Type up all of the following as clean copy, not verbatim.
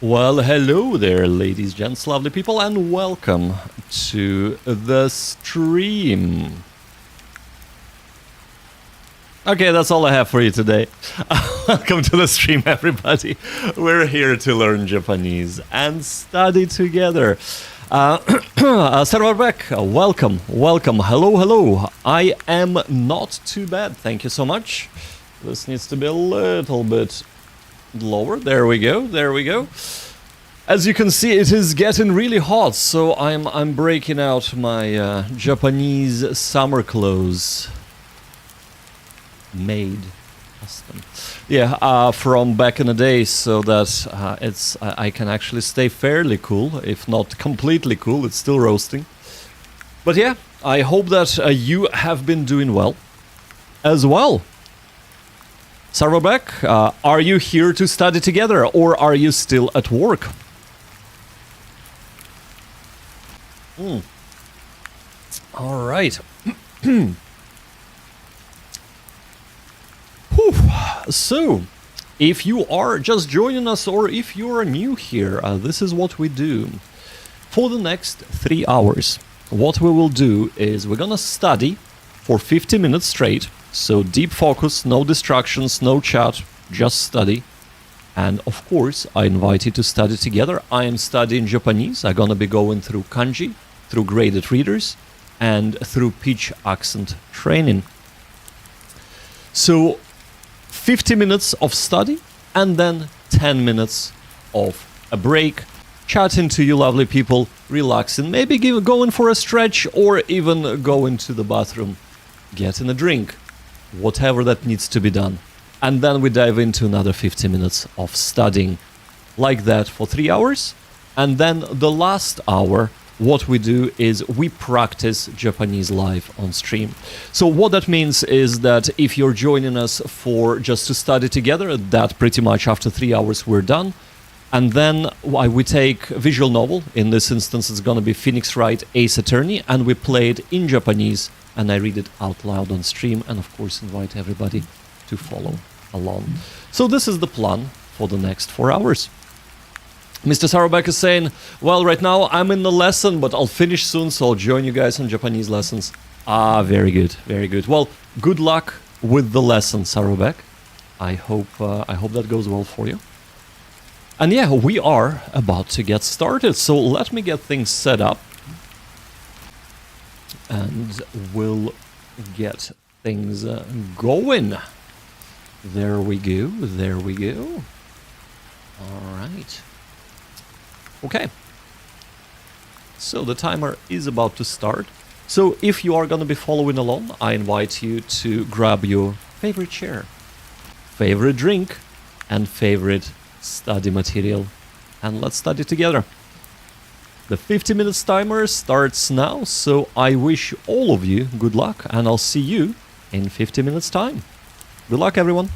Well, hello there, ladies, gents, lovely people, and welcome to the stream. Okay, that's all I have for you today. Welcome to the stream, everybody. We're here to learn Japanese and study together. Sarwarbek, welcome. Hello. I am not too bad, thank you so much. This needs to be a little bit lower. There we go. As you can see, it is getting really hot, so I'm breaking out my Japanese summer clothes. Made custom. Yeah, from back in the day, so that I can actually stay fairly cool, if not completely cool. It's still roasting. But yeah, I hope that you have been doing well as well. Sarvabek, are you here to study together, or are you still at work? All right. So, if you are just joining us, or if you are new here, this is what we do. For the next 3 hours, what we will do is we're gonna study for 50 minutes straight. So deep focus, no distractions, no chat, just study. And of course, I invite you to study together. I am studying Japanese. I'm gonna be going through Kanji, through graded readers, and through pitch accent training. So 50 minutes of study, and then 10 minutes of a break, chatting to you lovely people, relaxing, maybe going for a stretch, or even going to the bathroom, getting a drink. Whatever that needs to be done. And then we dive into another 50 minutes of studying like that for 3 hours. And then the last hour, what we do is we practice Japanese live on stream. So what that means is that if you're joining us for just to study together, that pretty much after 3 hours we're done. And then we take visual novel. In this instance, it's going to be Phoenix Wright Ace Attorney, and we play it in Japanese. And I read it out loud on stream, and of course invite everybody to follow along. So this is the plan for the next 4 hours. Mr. Sarabek is saying, well, right now I'm in the lesson, but I'll finish soon, so I'll join you guys on Japanese lessons. Ah, very good. Well, good luck with the lesson, Sarabek. I hope that goes well for you. And yeah, we are about to get started, so let me get things set up. And we'll get things going. There we go. All right. Okay. So the timer is about to start. So if you are going to be following along, I invite you to grab your favorite chair, favorite drink, and favorite study material. And let's study together. The 50 minutes timer starts now, so I wish all of you good luck, and I'll see you in 50 minutes time. Good luck, everyone.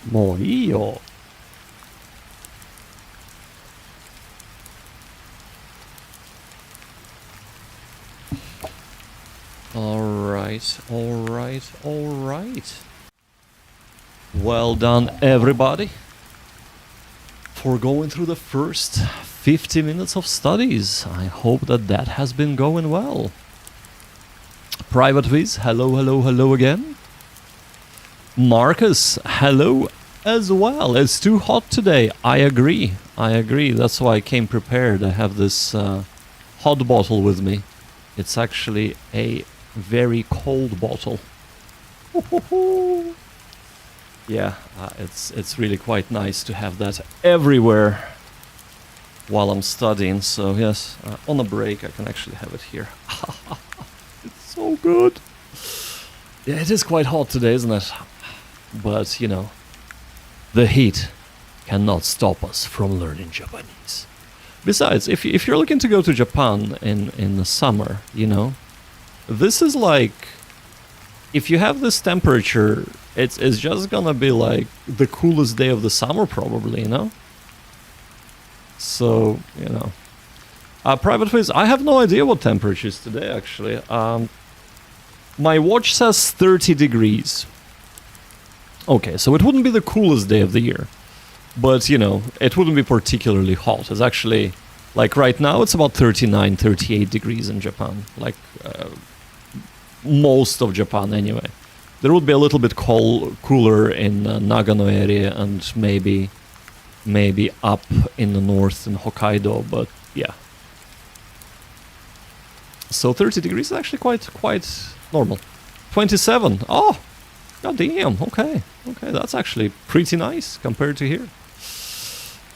Moio. Alright, alright, alright. Well done, everybody, for going through the first 50 minutes of studies. I hope that that has been going well. Private Viz, hello, hello, hello again. Marcus, hello as well. It's too hot today. I agree. That's why I came prepared. I have this hot bottle with me. It's actually a very cold bottle. Yeah, it's really quite nice to have that everywhere while I'm studying. So yes, on a break I can actually have it here. It's so good. Yeah, it is quite hot today, isn't it? But you know, the heat cannot stop us from learning Japanese. Besides, if you're looking to go to Japan in the summer, you know, this is like, if you have this temperature, it's just gonna be like the coolest day of the summer probably, you know? So, you know. Private Face, I have no idea what temperature is today actually. My watch says 30 degrees. Okay, so it wouldn't be the coolest day of the year. But, you know, it wouldn't be particularly hot. It's actually, like right now, it's about 39, 38 degrees in Japan. Like, most of Japan anyway. There would be a little bit cooler in Nagano area and maybe up in the north in Hokkaido, but yeah. So 30 degrees is actually quite normal. 27, oh, goddamn, okay, that's actually pretty nice compared to here.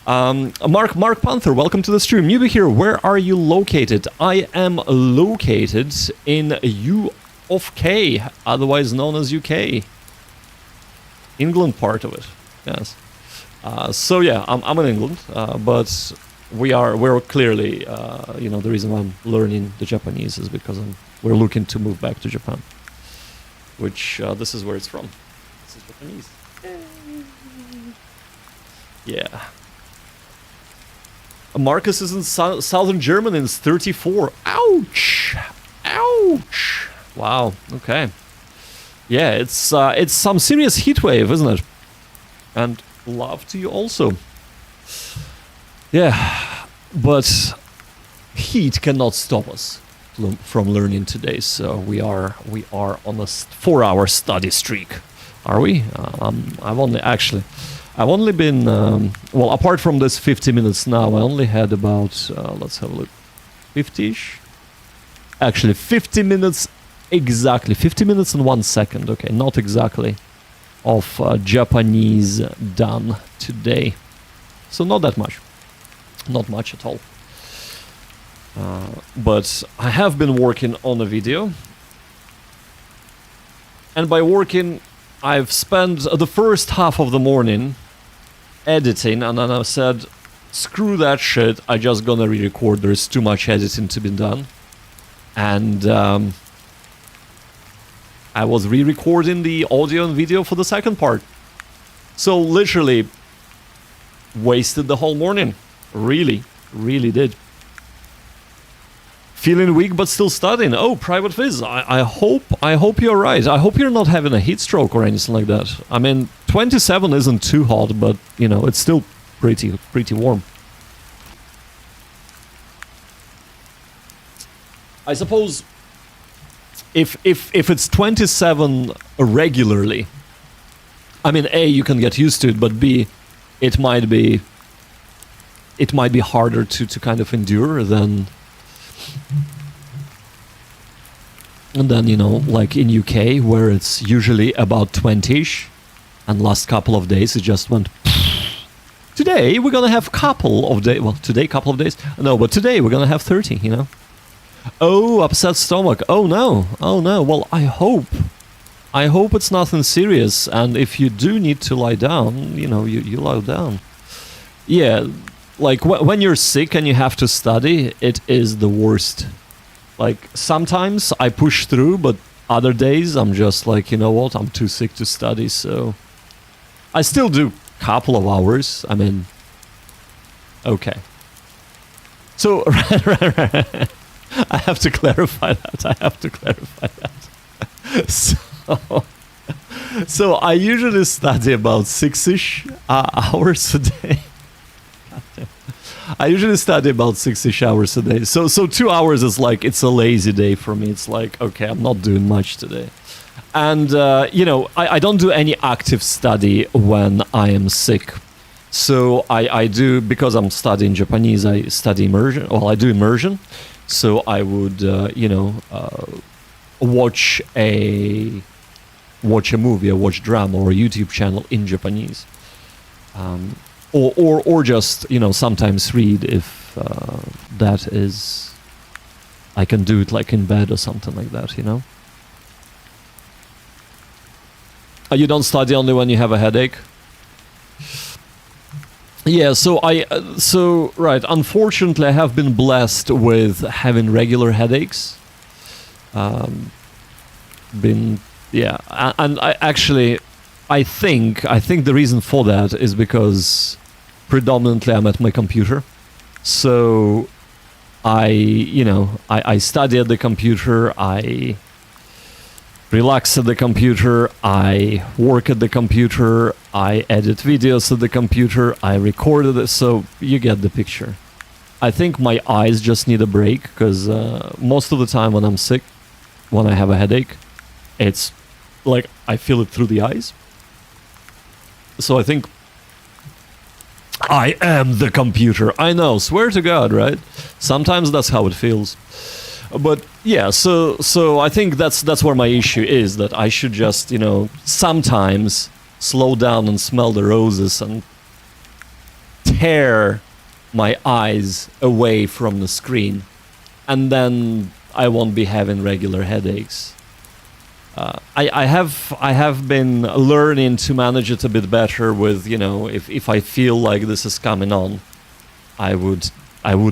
Mark Panther, welcome to the stream. Newbie here, where are you located? I am located in U of K, otherwise known as UK. England part of it, yes. So yeah, I'm in England, but we're clearly, you know, the reason why I'm learning the Japanese is because we're looking to move back to Japan, which this is where it's from. This is Japanese. Yeah. Marcus is in southern Germany and it's 34. Ouch! Ouch! Wow, okay. Yeah, it's some serious heat wave, isn't it? And love to you also. Yeah, but heat cannot stop us from learning today, so we are on a 4-hour study streak. Are we? I've only been, well, apart from this 50 minutes now, I only had about, let's have a look, 50-ish? Actually, 50 minutes, exactly, 50 minutes and 1 second, okay, not exactly, of Japanese done today. So not that much. Not much at all. But I have been working on a video. And by working, I've spent the first half of the morning editing, and then I said, screw that shit, I just gonna re-record, there's too much editing to be done. And I was re-recording the audio and video for the second part. So literally wasted the whole morning. Really did. Feeling weak but still studying. Oh, Private Viz, I hope you're right. I hope you're not having a heat stroke or anything like that. I mean, 27 isn't too hot, but you know, it's still pretty warm. I suppose if it's 27 regularly, I mean, A, you can get used to it, but B, it might be harder to kind of endure than you know, like in UK, where it's usually about 20ish, and last couple of days it just went. Today we're gonna have couple of days. Well, today couple of days. No, but today we're gonna have 30. You know. Oh, upset stomach. Oh no. Oh no. Well, I hope it's nothing serious. And if you do need to lie down, you know, you lie down. Yeah, like when you're sick and you have to study, it is the worst. Like, sometimes I push through, but other days I'm just like, you know what, I'm too sick to study, so I still do couple of hours. I mean, okay. So, right. I have to clarify that. So I usually study about 6-ish hours a day. I usually study about 6-ish hours a day. So 2 hours is like, it's a lazy day for me. It's like, okay, I'm not doing much today. And, I don't do any active study when I am sick. So I do, because I'm studying Japanese, I study immersion. Well, I do immersion. So I would, watch a movie, or watch drama, or a YouTube channel in Japanese. Or just, sometimes read if that is... I can do it like in bed or something like that, You don't study only when you have a headache? Yeah, right, unfortunately I have been blessed with having regular headaches. And I think the reason for that is because predominantly I'm at my computer. So I study at the computer, I relax at the computer, I work at the computer, I edit videos at the computer, I recorded it, so you get the picture. I think my eyes just need a break, because most of the time when I'm sick, when I have a headache, it's like I feel it through the eyes. So I think I am the computer. I know, swear to God, right? Sometimes that's how it feels. But yeah, so I think that's where my issue is, that I should just, sometimes slow down and smell the roses and tear my eyes away from the screen, and then I won't be having regular headaches. I have been learning to manage it a bit better with, if I feel like this is coming on, I would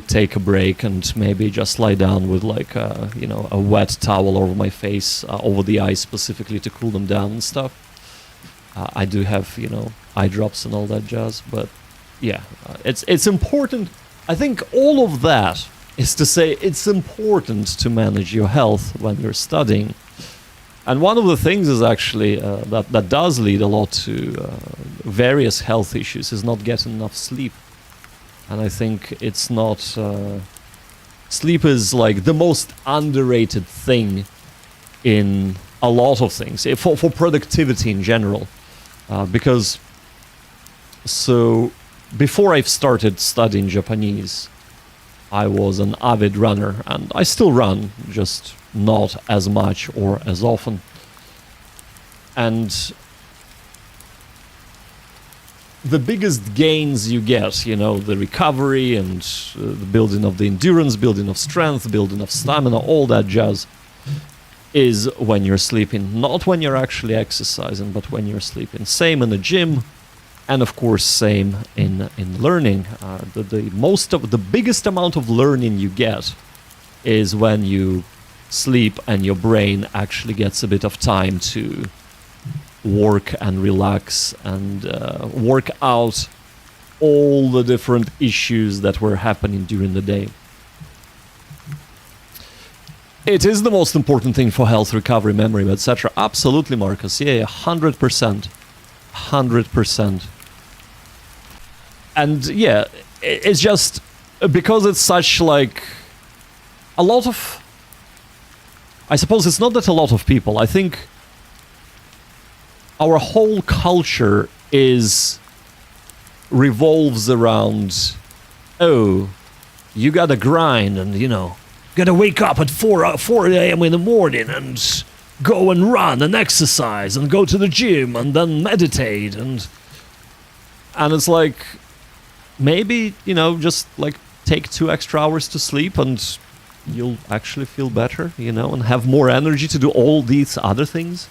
take a break and maybe just lie down with like a wet towel over my face, over the eyes specifically, to cool them down and stuff. I do have, eye drops and all that jazz, but yeah, it's important. I think all of that is to say it's important to manage your health when you're studying. And one of the things is actually that does lead a lot to various health issues is not getting enough sleep. And I think it's not... sleep is like the most underrated thing in a lot of things, for productivity in general. Because... So, before I've started studying Japanese, I was an avid runner, and I still run, just not as much or as often. And the biggest gains you get, the recovery and the building of the endurance, building of strength, building of stamina, all that jazz, is when you're sleeping. Not when you're actually exercising, but when you're sleeping. Same in the gym, and of course same in learning. The biggest amount of learning you get is when you sleep and your brain actually gets a bit of time to work and relax and work out all the different issues that were happening during the day. It is the most important thing for health, recovery, memory, etc. Absolutely, Marcus. Yeah, 100%. 100%. And yeah, it's just because it's such like a lot of... I suppose it's not that a lot of people, I think our whole culture revolves around, oh, you gotta grind and, gotta wake up at 4 a.m. in the morning and go and run and exercise and go to the gym and then meditate and it's like, maybe, just like take 2 extra hours to sleep and you'll actually feel better, and have more energy to do all these other things.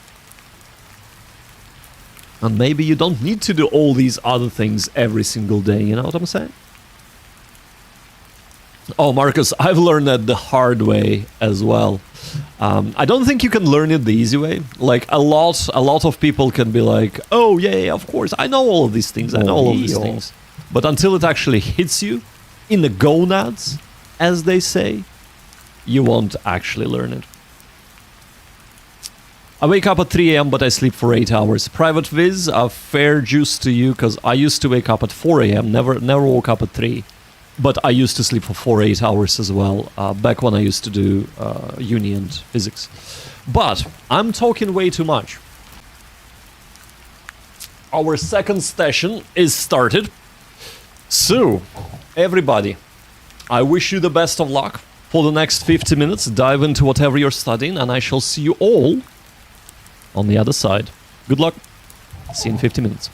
And maybe you don't need to do all these other things every single day, you know what I'm saying? Oh, Marcus, I've learned that the hard way as well. I don't think you can learn it the easy way. Like a lot of people can be like, "Oh yeah, of course, I know all of these things. I know all of these things." But until it actually hits you in the gonads, as they say, you won't actually learn it. I wake up at 3 a.m. but I sleep for 8 hours. Private Viz, a fair juice to you because I used to wake up at 4 a.m. Never woke up at 3. But I used to sleep for 8 hours as well, back when I used to do uni and physics. But I'm talking way too much. Our second session is started. So, everybody, I wish you the best of luck for the next 50 minutes. Dive into whatever you're studying, and I shall see you all on the other side. Good luck. See you in 50 minutes.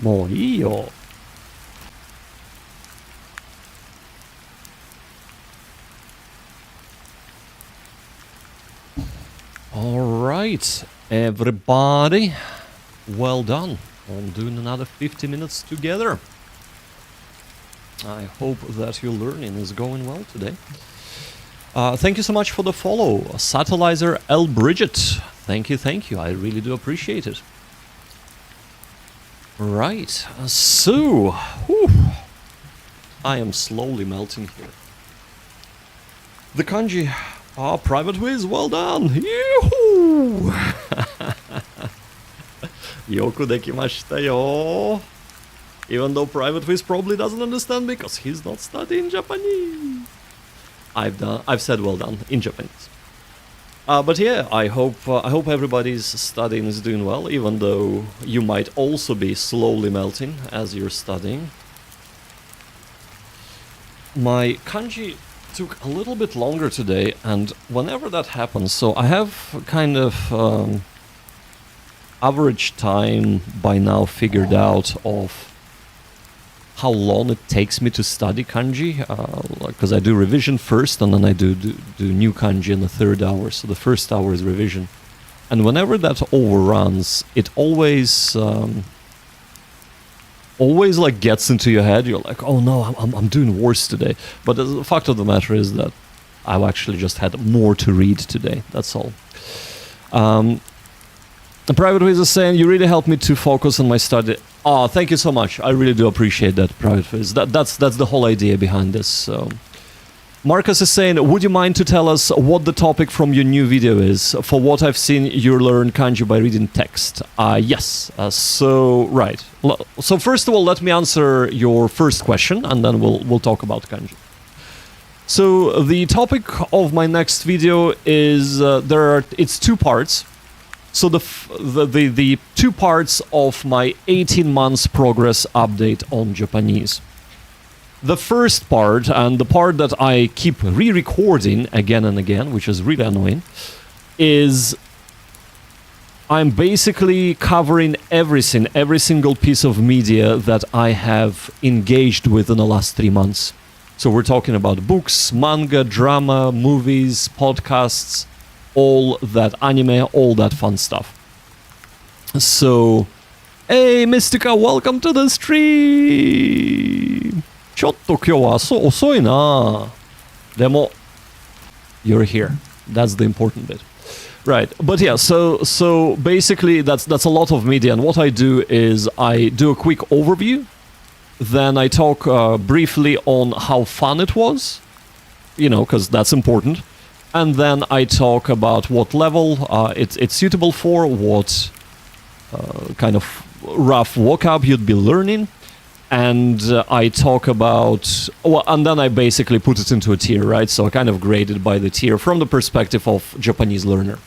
もういいよ。Alright, everybody. Well done on doing another 50 minutes together. I hope that your learning is going well today. Thank you so much for the follow, Satellizer L. Bridget. Thank you. I really do appreciate it. Right, so... whew, I am slowly melting here. The kanji... private whiz, well done! Yoo-hoo! Yoku dekimashita yo! Even though private whiz probably doesn't understand because he's not studying Japanese. I've said well done in Japanese. But yeah, I hope everybody's studying is doing well, even though you might also be slowly melting as you're studying. My kanji took a little bit longer today, and whenever that happens, so I have kind of average time by now figured out of how long it takes me to study kanji, because I do revision first and then I do new kanji in the third hour, so the first hour is revision. And whenever that overruns, it always like gets into your head. You're like, oh no, I'm doing worse today. But the fact of the matter is that I've actually just had more to read today. That's all. The Private Wiz is saying, you really helped me to focus on my study. Oh, thank you so much. I really do appreciate that, Private Wiz. That's the whole idea behind this. So. Marcus is saying, would you mind to tell us what the topic from your new video is? For what I've seen, you learn kanji by reading text. Yes. Right. So first of all, let me answer your first question, and then we'll talk about kanji. So the topic of my next video is it's two parts. So the two parts of my 18 months progress update on Japanese. The first part, and the part that I keep re-recording again and again, which is really annoying, is I'm basically covering every single piece of media that I have engaged with in the last 3 months. So we're talking about books, manga, drama, movies, podcasts, all that anime, all that fun stuff. So, hey Mystica, welcome to the stream! ちょっと今日は遅いな。でも you're here. That's the important bit. Right, but yeah, so basically that's a lot of media, and what I do is I do a quick overview, then I talk briefly on how fun it was, because that's important, and then I talk about what level it's suitable for, what kind of rough vocab you'd be learning, and I talk about, and then I basically put it into a tier, right? So I kind of grade it by the tier from the perspective of Japanese learner.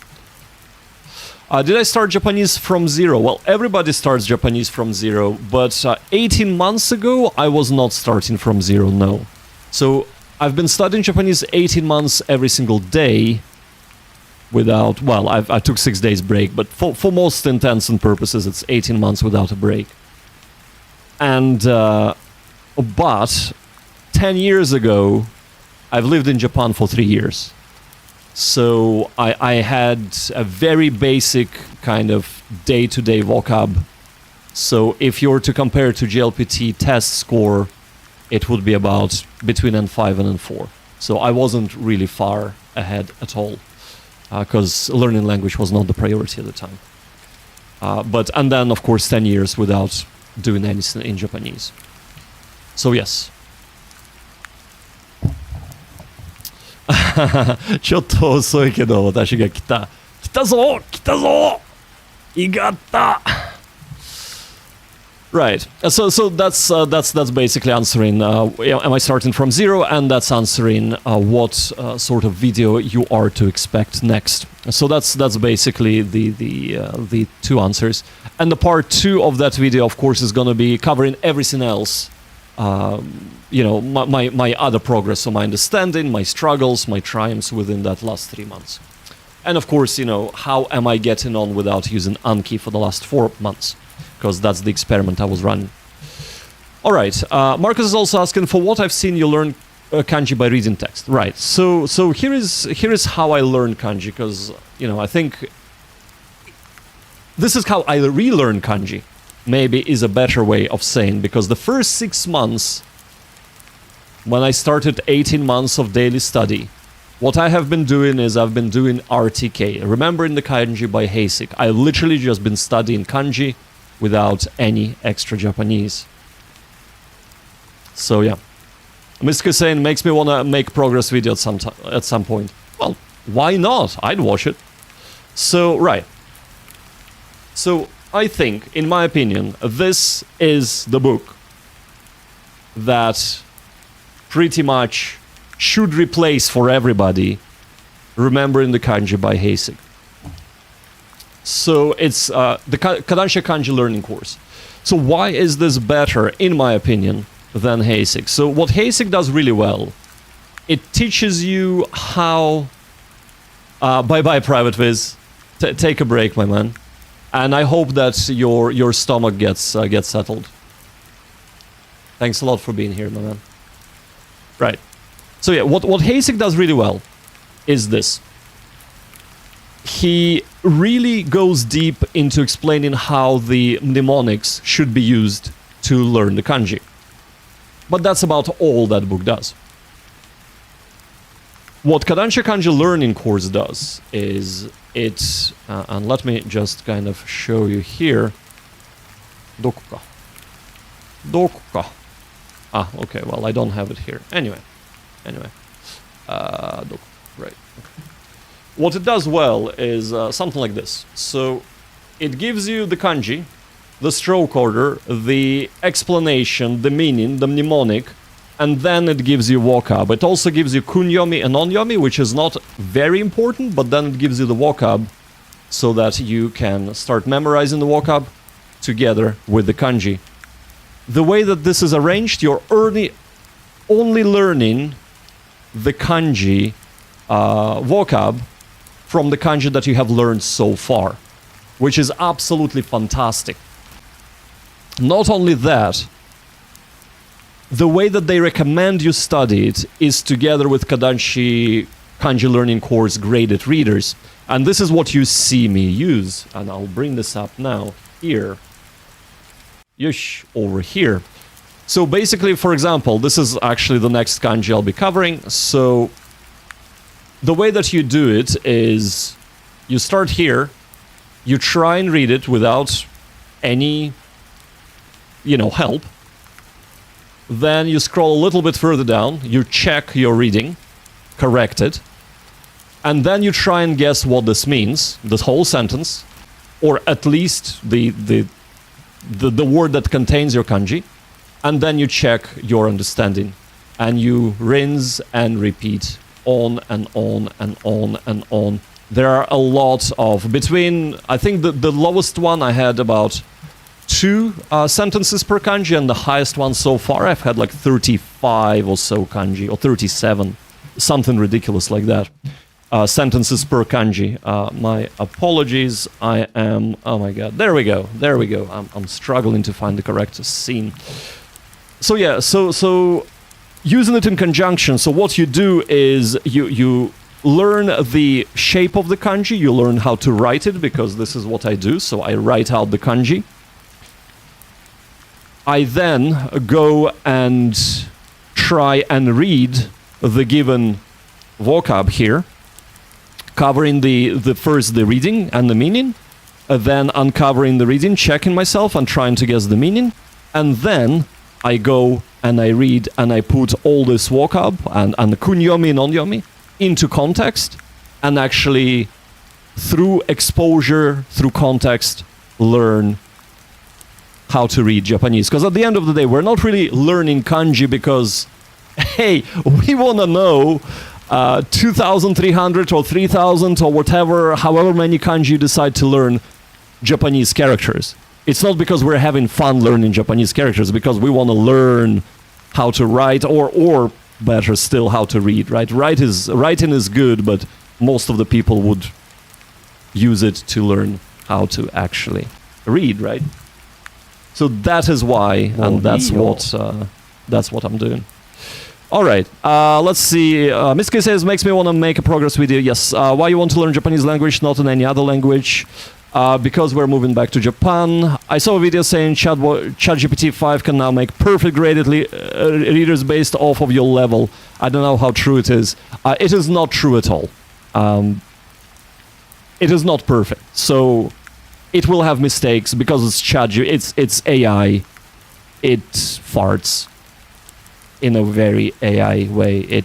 Did I start Japanese from zero? Well, everybody starts Japanese from zero, but 18 months ago, I was not starting from zero, no. So I've been studying Japanese 18 months every single day without, well, I took 6 days break, but for most intents and purposes, it's 18 months without a break. And, but 10 years ago, I've lived in Japan for 3 years. So I had a very basic kind of day-to-day vocab. So if you were to compare to JLPT test score, it would be about between N5 and N4. So I wasn't really far ahead at all, because learning language was not the priority at the time. And then, of course, 10 years without doing anything in Japanese. So yes. ちょっと遅いけど私が来たぞいがった Right, so that's basically answering am I starting from zero, and that's answering what sort of video you are to expect next. So that's basically the two answers, and the part 2 of that video, of course, is going to be covering everything else. My other progress, so my understanding, my struggles, my triumphs within that last 3 months. And of course, how am I getting on without using Anki for the last 4 months? because that's the experiment I was running. All right, Marcus is also asking, for what I've seen you learn kanji by reading text. Right, so here is how I learn kanji, because, you know, I think this is how I relearn kanji, maybe is a better way of saying, because the first 6 months, when I started 18 months of daily study, what I have been doing is I've been doing RTK, remembering the kanji by Heisik. I've literally just been studying kanji without any extra Japanese. So yeah, Mystica saying makes me want to make progress video at some point. Well, why not? I'd watch it. So right. So I think, in my opinion, this is the book that pretty much should replace for everybody Remembering the Kanji by Heisik. So it's the Kodansha Kanji learning course. So why is this better, in my opinion, than Heisik? So what Heisik does really well, it teaches you how... bye-bye, Private Viz. Take a break, my man. And I hope that your stomach gets settled. Thanks a lot for being here, my man. Right. So yeah, what Heisik does really well is this. He really goes deep into explaining how the mnemonics should be used to learn the kanji. But that's about all that book does. What Kodansha Kanji learning course does is it, and let me just kind of show you here. Dokuka. Dokuka. Ah, okay, well, I don't have it here. Anyway. Right. What it does well is something like this. So it gives you the kanji, the stroke order, the explanation, the meaning, the mnemonic, and then it gives you vocab. It also gives you kunyomi and onyomi, which is not very important, but then it gives you the vocab so that you can start memorizing the vocab together with the kanji. The way that this is arranged, you're only learning the kanji vocab from the kanji that you have learned so far, which is absolutely fantastic. Not only that, the way that they recommend you study it is together with Kodansha Kanji learning course graded readers. And this is what you see me use. And I'll bring this up now, here. Yush, over here. So basically, for example, this is actually the next kanji I'll be covering. So the way that you do it is you start here, you try and read it without any, help. Then you scroll a little bit further down, you check your reading, correct it, and then you try and guess what this means, this whole sentence, or at least the word that contains your kanji, and then you check your understanding, and you rinse and repeat on and on and on and on. There are a lot of, I think the lowest one I had about 2 sentences per kanji, and the highest one so far I've had like 35 or so kanji, or 37, something ridiculous like that. Sentences per kanji. My apologies, I am, oh my god, there we go, I'm struggling to find the correct scene. So yeah, so using it in conjunction, so what you do is you learn the shape of the kanji, you learn how to write it, because this is what I do, so I write out the kanji. I then go and try and read the given vocab here, covering first the reading and the meaning, then uncovering the reading, checking myself and trying to guess the meaning, and then I go and I read and I put all this vocab and the kunyomi and onyomi into context, and actually through exposure, through context, learn how to read Japanese. Because at the end of the day, we're not really learning kanji because, hey, we want to know 2,300 or 3,000 or whatever, however many kanji you decide to learn Japanese characters. It's not because we're having fun learning Japanese characters, because we want to learn how to write, or better still, how to read, right? Writing is good, but most of the people would use it to learn how to actually read, right? So that is why, and that's what I'm doing. All right, let's see. Mitsuki says, makes me want to make a progress video. Yes, why you want to learn Japanese language, not in any other language? Because we're moving back to Japan. I saw a video saying ChatGPT 5 can now make perfect graded readers based off of your level. I don't know how true it is. It is not true at all. It is not perfect. So it will have mistakes because it's AI. It farts in a very AI way.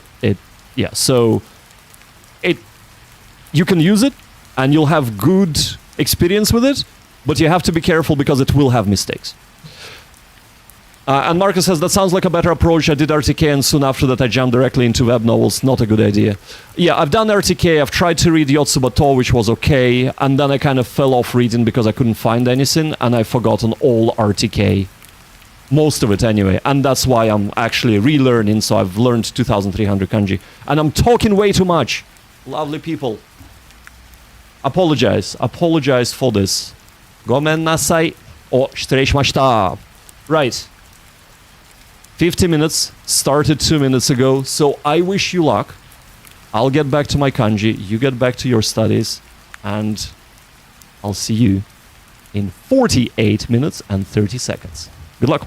So you can use it and you'll have good experience with it, but you have to be careful because it will have mistakes. And Marcus says, that sounds like a better approach. I did RTK and soon after that I jumped directly into web novels. Not a good idea. Yeah, I've done RTK. I've tried to read Yotsubato, which was okay. And then I kind of fell off reading because I couldn't find anything. And I've forgotten all RTK. Most of it anyway. And that's why I'm actually relearning. So I've learned 2,300 kanji. And I'm talking way too much. Lovely people. Apologize for this. Gomen nasai. Oh, shiterei Right. 50 minutes, started 2 minutes ago, so I wish you luck. I'll get back to my kanji, you get back to your studies, and I'll see you in 48 minutes and 30 seconds. Good luck.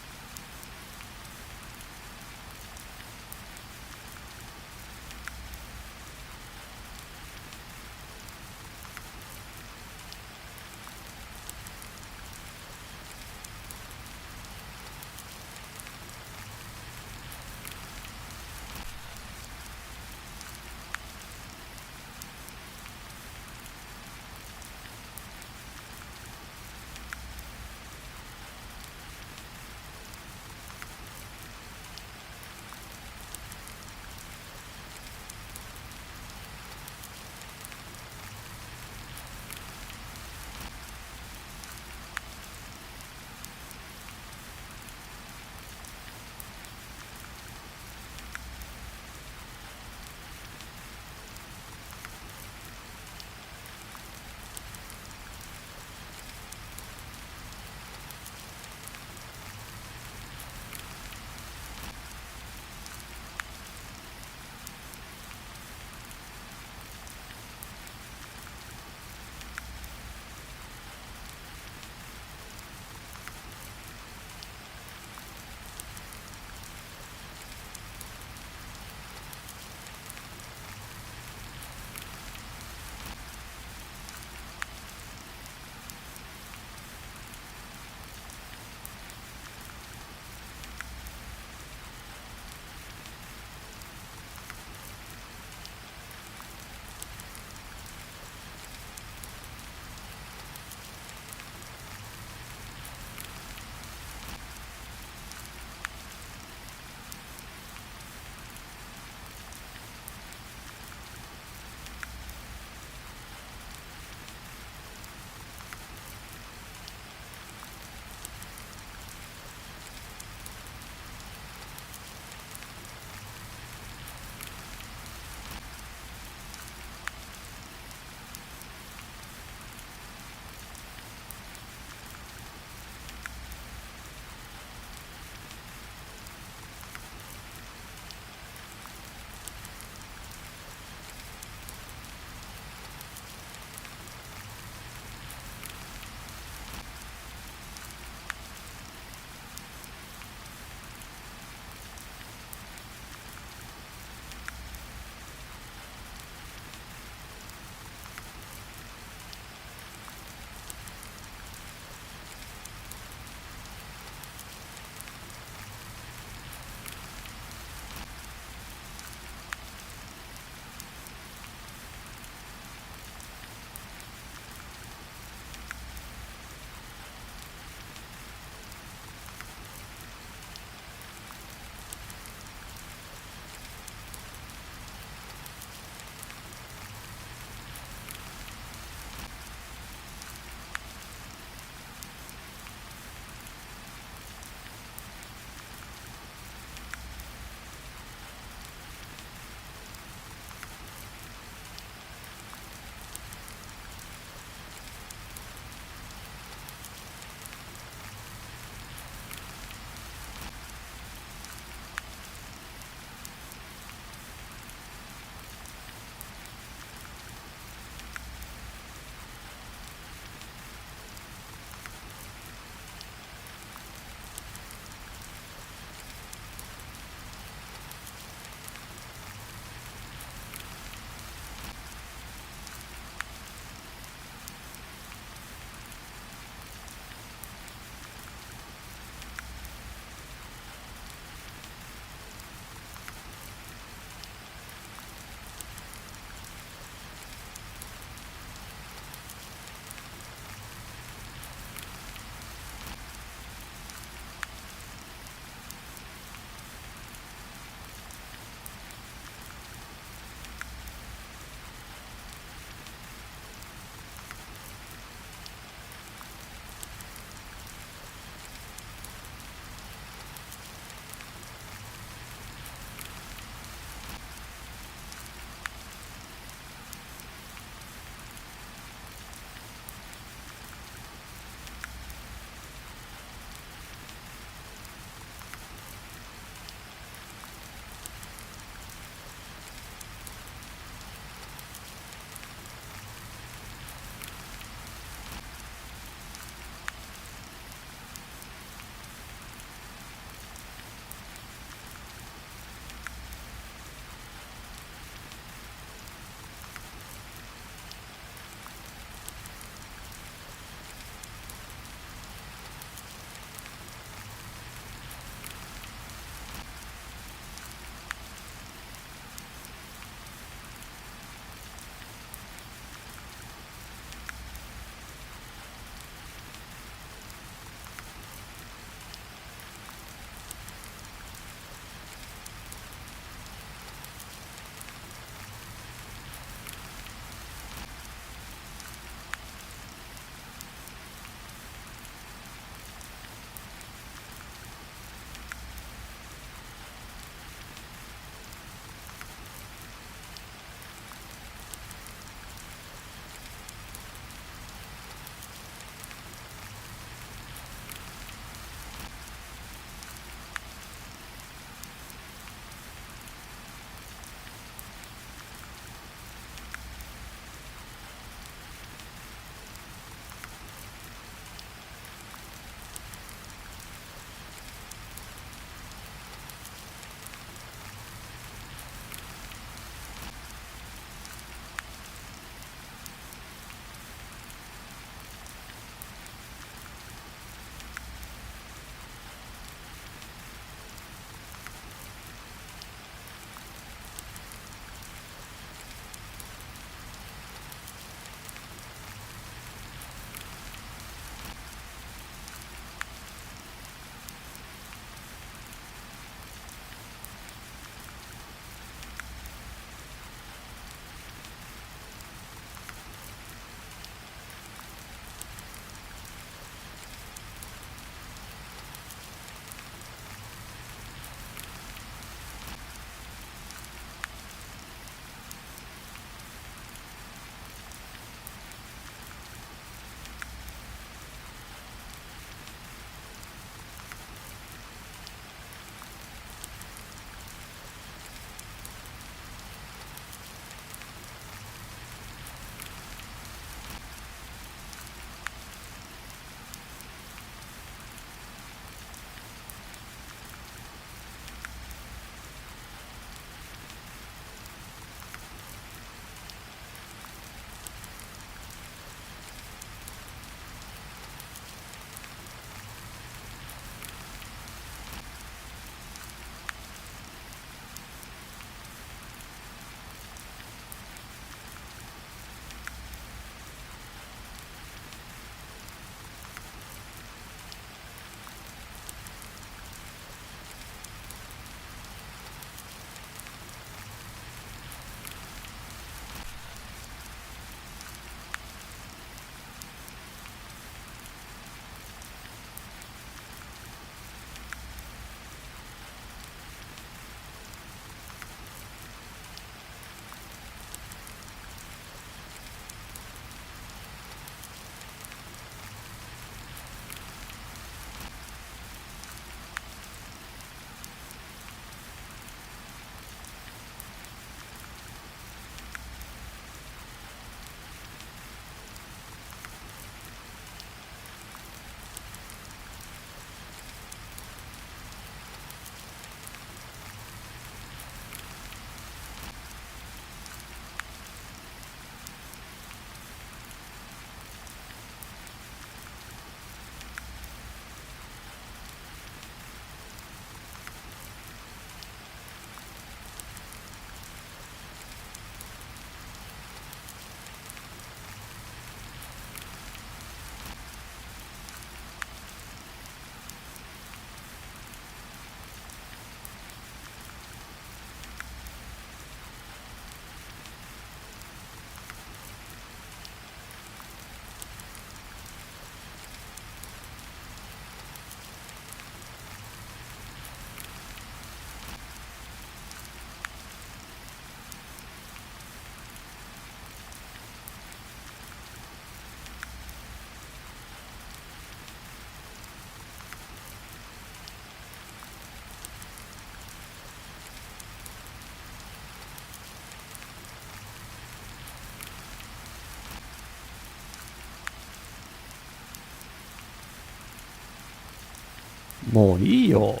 もういいよ。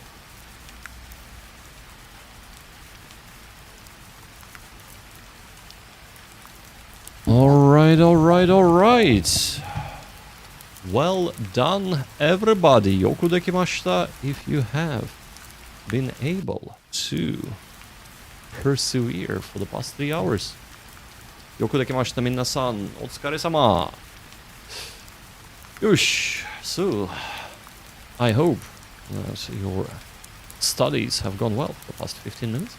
Alright, alright, alright. Well done, everybody. よくできました。If you have been able to persevere for the past 3 hours. よくできました、皆さん。お疲れ様。よし。So, I hope that your studies have gone well for the past 15 minutes.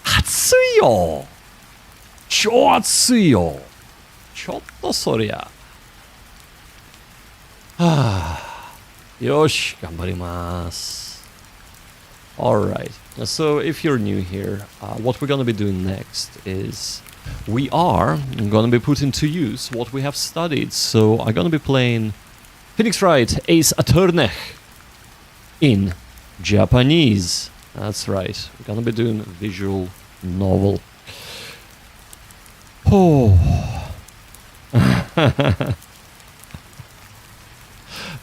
暑いよ。超暑いよ。ちょっとそりゃ。よし、頑張ります。Alright, so if you're new here, what we're gonna be doing next is we are gonna be putting to use what we have studied. So I'm gonna be playing Phoenix Wright Ace Attorney in Japanese. That's right, we're gonna be doing a visual novel. Oh.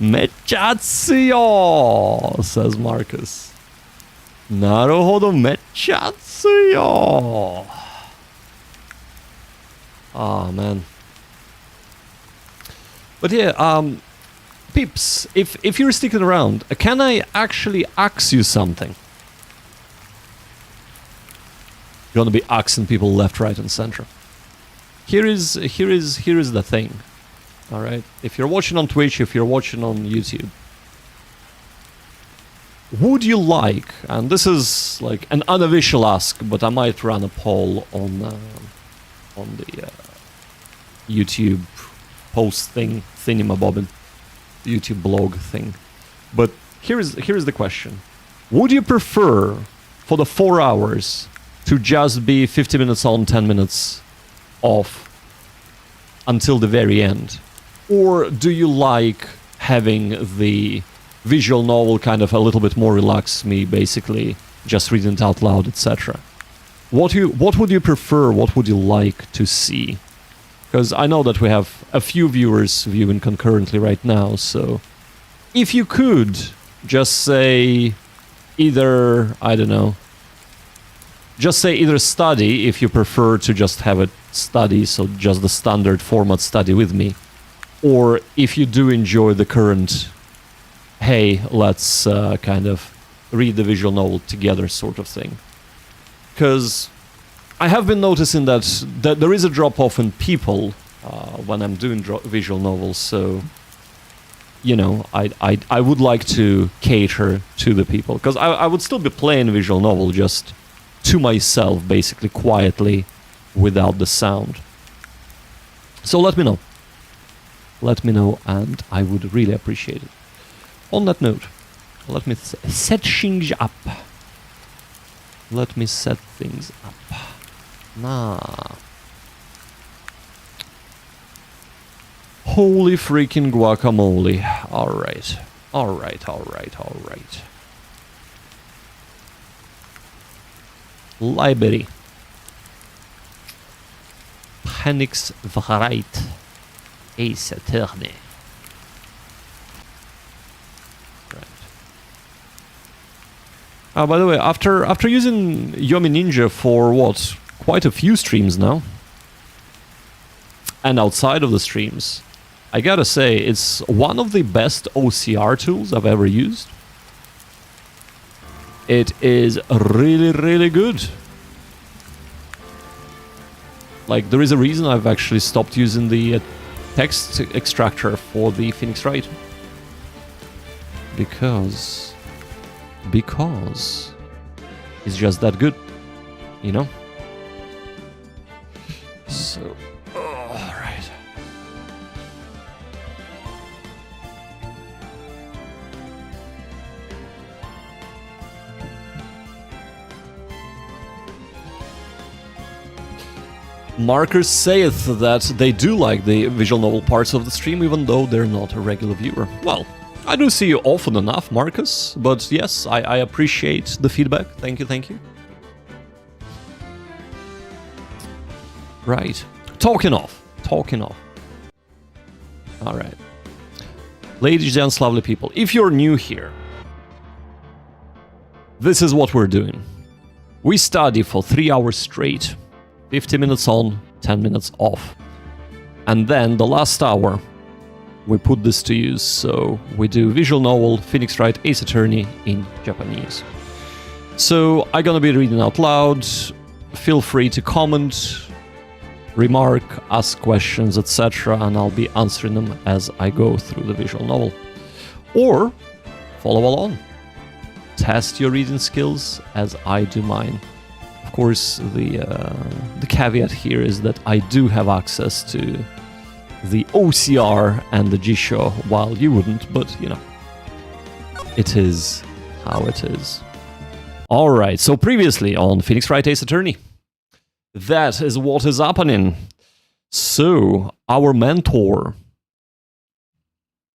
めっちゃ暑いよ says Marcus. なるほど、めっちゃ暑いよ Ah, man. But yeah, peeps, if you're sticking around, can I actually ask you something? Gonna be asking people left, right, and center. Here is the thing. All right. If you're watching on Twitch, if you're watching on YouTube, would you like? And this is like an unofficial ask, but I might run a poll on the YouTube post thing, thingamabobbin, YouTube blog thing. But here is the question: would you prefer for the 4 hours to just be 50 minutes on, 10 minutes off until the very end? Or do you like having the visual novel kind of a little bit more relaxed, me basically just reading it out loud, etc.? What would you prefer? What would you like to see? Because I know that we have a few viewers viewing concurrently right now, so if you could just say either, I don't know, just say either study if you prefer to just have it study, so just the standard format study with me, or if you do enjoy the current, hey, let's kind of read the visual novel together sort of thing. Because I have been noticing that there is a drop-off in people when I'm doing visual novels, so, you know, I would like to cater to the people. Because I would still be playing a visual novel just to myself, basically, quietly, without the sound. So let me know. Let me know, and I would really appreciate it. On that note, let me set things up. Let me set things up. Nah. Holy freaking guacamole. Alright. Alright, alright, alright. Library. Phoenix Wright Ace Attorney. By the way, after using Yomi Ninja for what, quite a few streams now, and outside of the streams, I gotta say it's one of the best OCR tools I've ever used. It is really, really good. Like, there is a reason I've actually stopped using the text extractor for the Phoenix Wright. Because it's just that good, you know? So, alright. Markers saith that they do like the visual novel parts of the stream, even though they're not a regular viewer. Well, I do see you often enough, Marcus, but yes, I appreciate the feedback. Thank you, thank you. Right. Talking off. All right. Ladies and gents, lovely people, if you're new here, this is what we're doing. We study for 3 hours straight, 50 minutes on, 10 minutes off. And then the last hour, we put this to use. So we do visual novel, Phoenix Wright Ace Attorney in Japanese. So I'm gonna be reading out loud. Feel free to comment, remark, ask questions, etc. And I'll be answering them as I go through the visual novel. Or follow along. Test your reading skills as I do mine. Of course, the caveat here is that I do have access to the OCR and the Jisho, while you wouldn't, but you know, it is how it is. All right, so previously on Phoenix Wright Ace Attorney, that is what is happening. So, our mentor,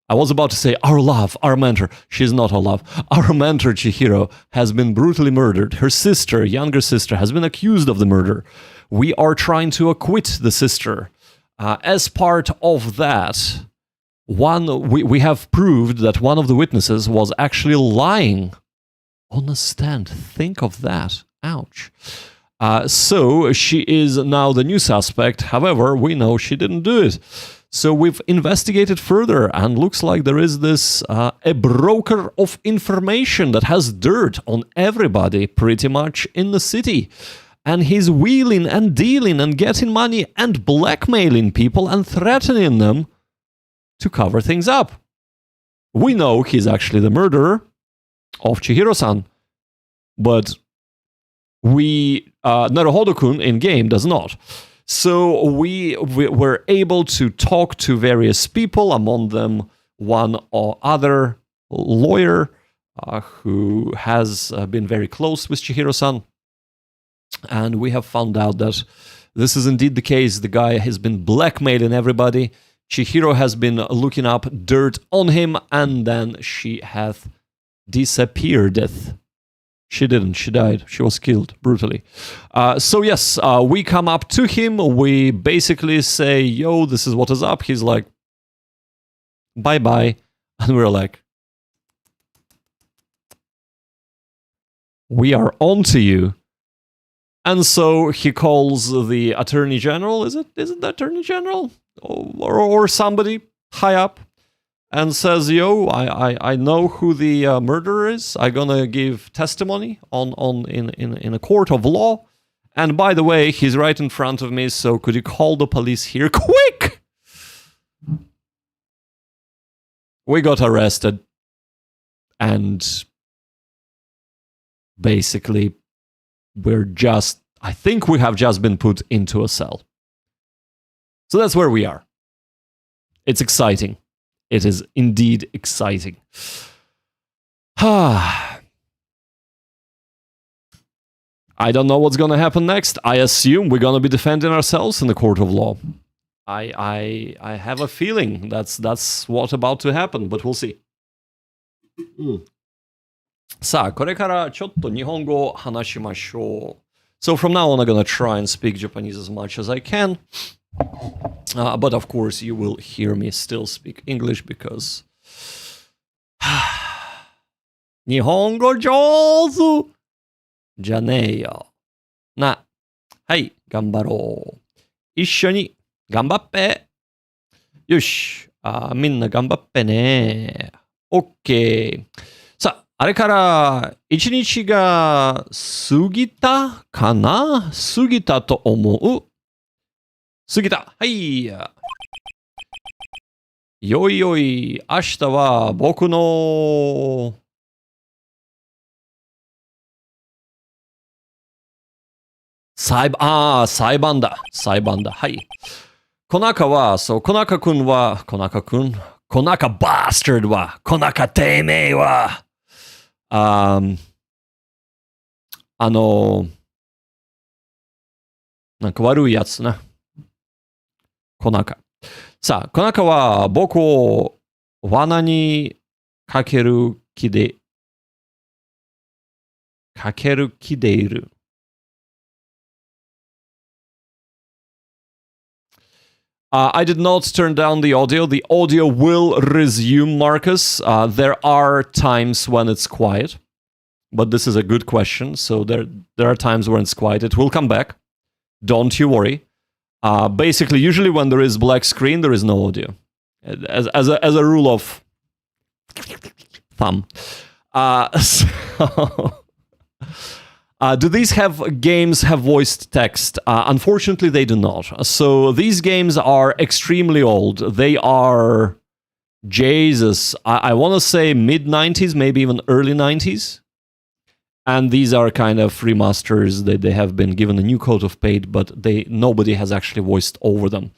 I was about to say our love, our mentor. She's not our love. Our mentor, Chihiro, has been brutally murdered. Her sister, younger sister, has been accused of the murder. We are trying to acquit the sister. As part of that, we have proved that one of the witnesses was actually lying on a stand. Think of that. Ouch. So she is now the new suspect. However, we know she didn't do it. So we've investigated further, and looks like there is this a broker of information that has dirt on everybody pretty much in the city. And he's wheeling and dealing and getting money and blackmailing people and threatening them to cover things up. We know he's actually the murderer of Chihiro-san, but Naruhodo-kun in-game does not. So we were able to talk to various people, among them one or other lawyer who has been very close with Chihiro-san. And we have found out that this is indeed the case. The guy has been blackmailing everybody. Chihiro has been looking up dirt on him, and then she hath disappeared. She didn't. She died. She was killed brutally. So yes, we come up to him. We basically say, yo, this is what is up. He's like, bye-bye. And we're like, we are on to you. And so he calls the Attorney General. Is it the Attorney General? Or somebody high up. And says, yo, I know who the murderer is. I'm gonna give testimony in a court of law. And by the way, he's right in front of me, so could you call the police here quick? We got arrested. And basically, I think we have just been put into a cell. So that's where we are. It's exciting. It is indeed exciting. I don't know what's going to happen next. I assume we're going to be defending ourselves in the court of law. I have a feeling that's what's about to happen, but we'll see. さあ、これからちょっと日本語を話しましょう。So from now on, I'm going to try and speak Japanese as much as I can. But of course, you will hear me still speak English because 日本語上手じゃねえよ。な。はい、頑張ろう。一緒に頑張っぺ。よし。みんな頑張っぺね。OK。さあ、あれから一日が過ぎたかな？過ぎたと思う。過ぎた。はい。よいよい、明日は僕の裁判だ。裁判だ。はい。小中は、そう、小中くんは、小中バスタードは、小中てめえは、なんか悪いやつな。小中。さあ、小中は僕を罠にかける気でいる。I did not turn down the audio. The audio will resume, Marcus. There are times when it's quiet, but this is a good question. So there are times when it's quiet. It will come back. Don't you worry. Basically, usually when there is black screen, there is no audio. As a rule of thumb. Do these games have voiced text? Unfortunately, they do not. So these games are extremely old. They are, Jesus, I want to say mid-90s, maybe even early 90s. And these are kind of remasters. They have been given a new coat of paint, but nobody has actually voiced over them.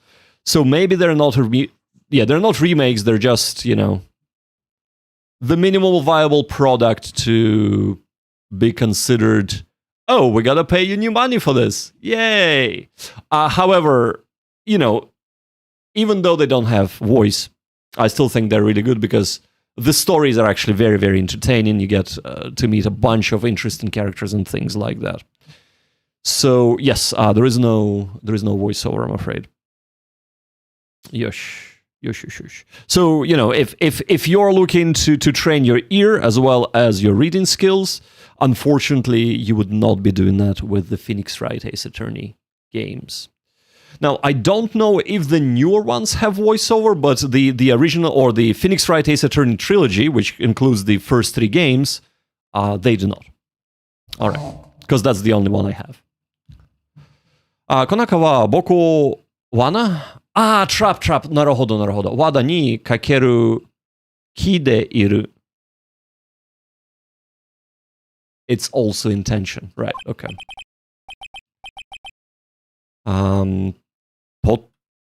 So maybe they're not they're not remakes. They're just, the minimal viable product to be considered, oh, we gotta pay you new money for this. Yay! However, even though they don't have voice, I still think they're really good because the stories are actually very, very entertaining. You get to meet a bunch of interesting characters and things like that. So yes, there is no voiceover, I'm afraid. Yosh. So if you're looking to train your ear as well as your reading skills, unfortunately, you would not be doing that with the Phoenix Wright Ace Attorney games. Now, I don't know if the newer ones have voiceover, but the original or the Phoenix Wright Ace Attorney trilogy, which includes the first 3 games, they do not. All right, because that's the only one I have. この中は僕を罠trap なるほど。罠にかける気でいる。It's also intention. Right, okay.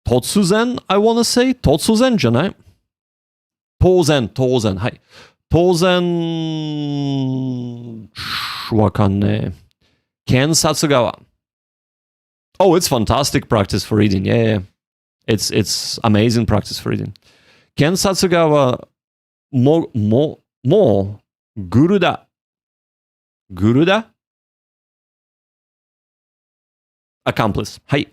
突然 I wanna say 突然じゃない当然。はい。当然、わかんねえ。検察側。Oh, it's fantastic practice for reading. Yeah. It's amazing practice for reading. 検察側もグルだ。accomplice. はい。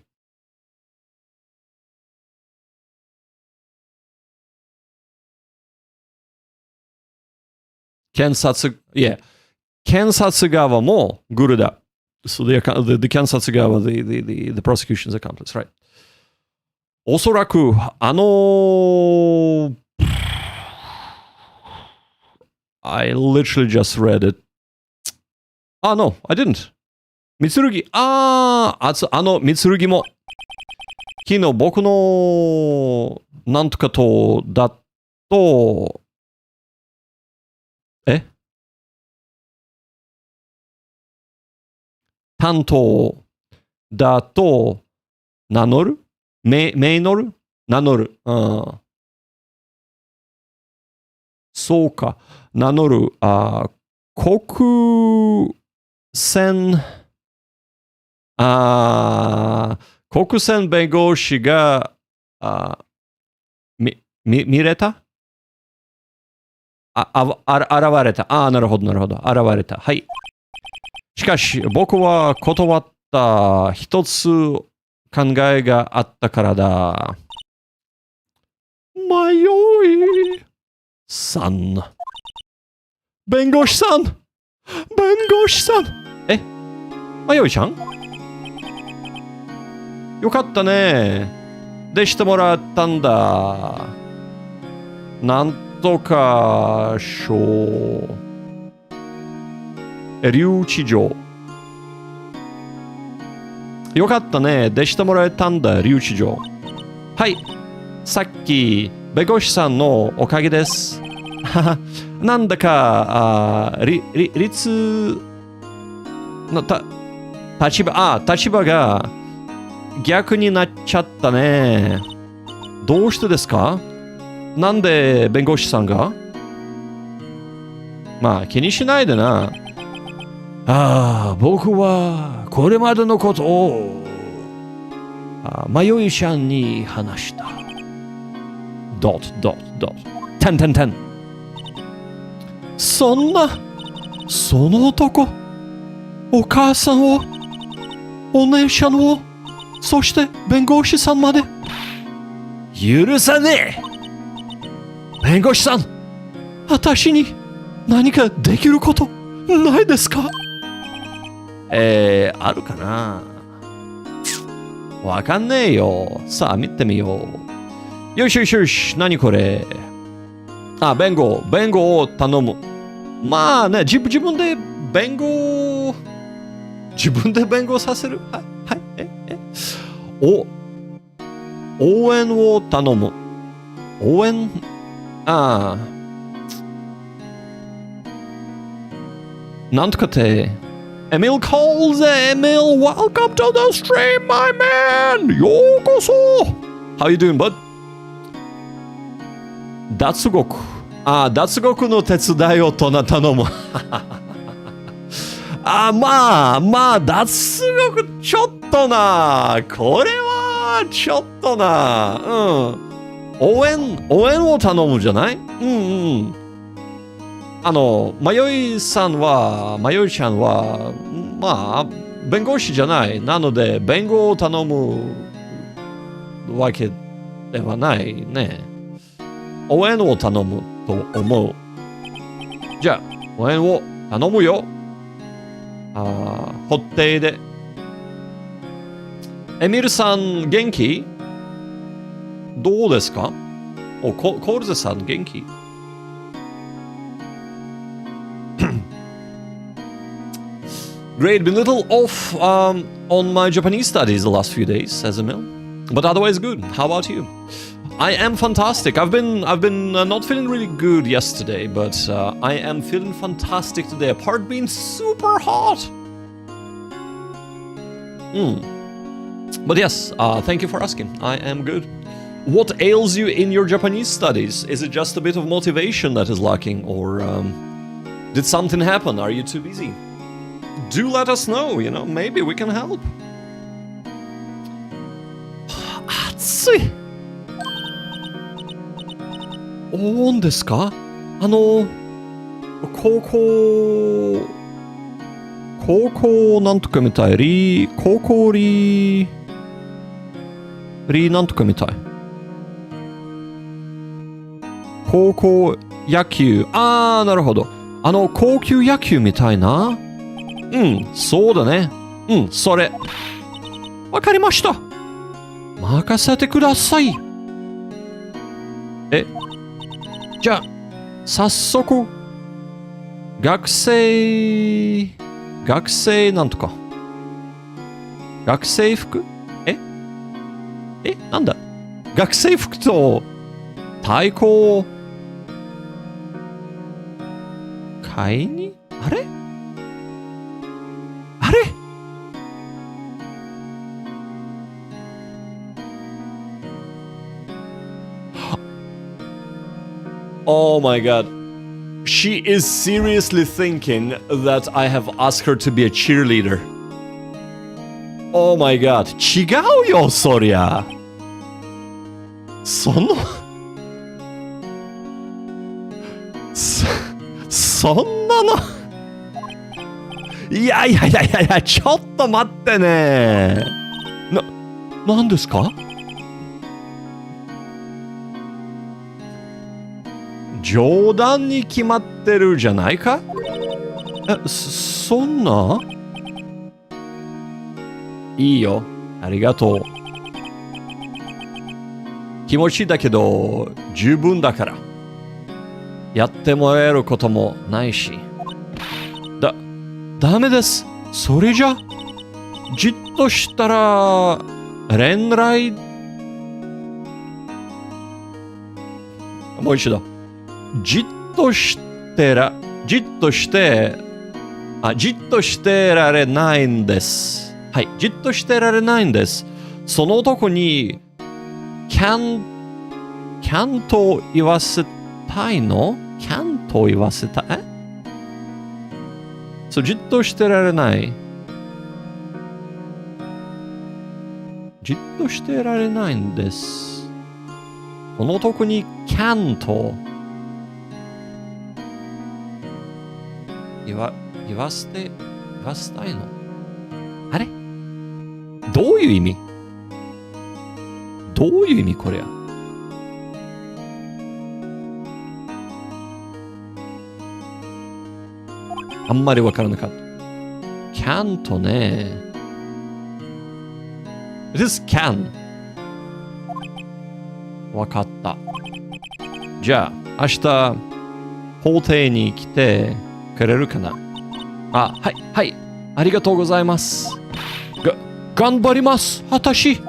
検察側もグルだ。So the 検察側, the prosecution's accomplice, right? おそらくI literally just read it. No, I didn't. 三剣。三剣も。昨日僕のなんとかとだと、担当だと名乗る名乗る名乗る。そうか。名乗る。国選弁護士が見れた現れた。なるほど。現れた。はい。しかし、僕は断った一つ考えがあったからだ。迷いさん。弁護士さん。迷いちゃんよかったね。でしてもらったんだ。なんとか賞。留置場。よかったね。でしてもらえたんだ。留置場。はい。さっき、弁護士さんのおかげです。なんだか、立場が逆になっちゃったね。どうしてですか？なんで弁護士さんが？まあ気にしないでな。僕はこれまでのことを迷いちゃんに話した。その男、お母さんを、お姉ちゃんを、そして弁護士さんまで。許さねえ。弁護士さん、私に何かできることないですか？あるかな？わかんねえよ。さあ、見てみよう。よしよしよし、何これ？あ、弁護を頼む。まあね、自分で弁護させる？はい。応援を頼む。応援？ああ。なんとかて。Emil calls Emil, welcome to the stream, my man! ようこそ How you doing, bud? 脱獄。脱獄の手伝いを頼む。まあ、脱獄ちょっとな。これはちょっとな。応援を頼むじゃない？迷いちゃんは、まあ、弁護士じゃない。なので、弁護を頼むわけではないね。応援を頼むと思う。じゃあ、応援を頼むよ。法廷で。エミルさん、元気？どうですか？コールゼさん、元気？Great, been a little off on my Japanese studies the last few days as a mill, but otherwise good. How about you? I am fantastic. I've been not feeling really good yesterday, but I am feeling fantastic today. Apart being super hot. But yes, thank you for asking. I am good. What ails you in your Japanese studies? Is it just a bit of motivation that is lacking, or did something happen? Are you too busy? Do let us know, maybe we can help. 暑い。温ですか？高校なんとかみたい。高校なんとかみたい。高校野球。なるほど。高級野球みたいな。そうだね。それ。わかりました。任せてください。じゃあ、早速、学生なんとか。学生服？なんだ？学生服と太鼓買いに？あれOh my god. She is seriously thinking that I have asked her to be a cheerleader. Oh my god. 違うよ、そりゃ。そんなのいや、ちょっと待ってね。なんですか？冗談に決まってるじゃないか？そんな？いいよ。ありがとう。気持ちだけど、十分だから。やってもらえることもないし。ダメです。それじゃ、じっとしたら、連来。もう一度。じっとしてられないんです。はい、じっとしてられないんです。その男に、キャンと言わせたいの？キャンと言わせたい？そう、じっとしてられない。じっとしてられないんです。この男に、キャンと言わせたいの？あれ？どういう意味これは？あんまりわからなかった。can とね。It is can. わかった。じゃあ、明日、法廷に来てくれるかな？あ、はい、はい。ありがとうございます。頑張ります、私。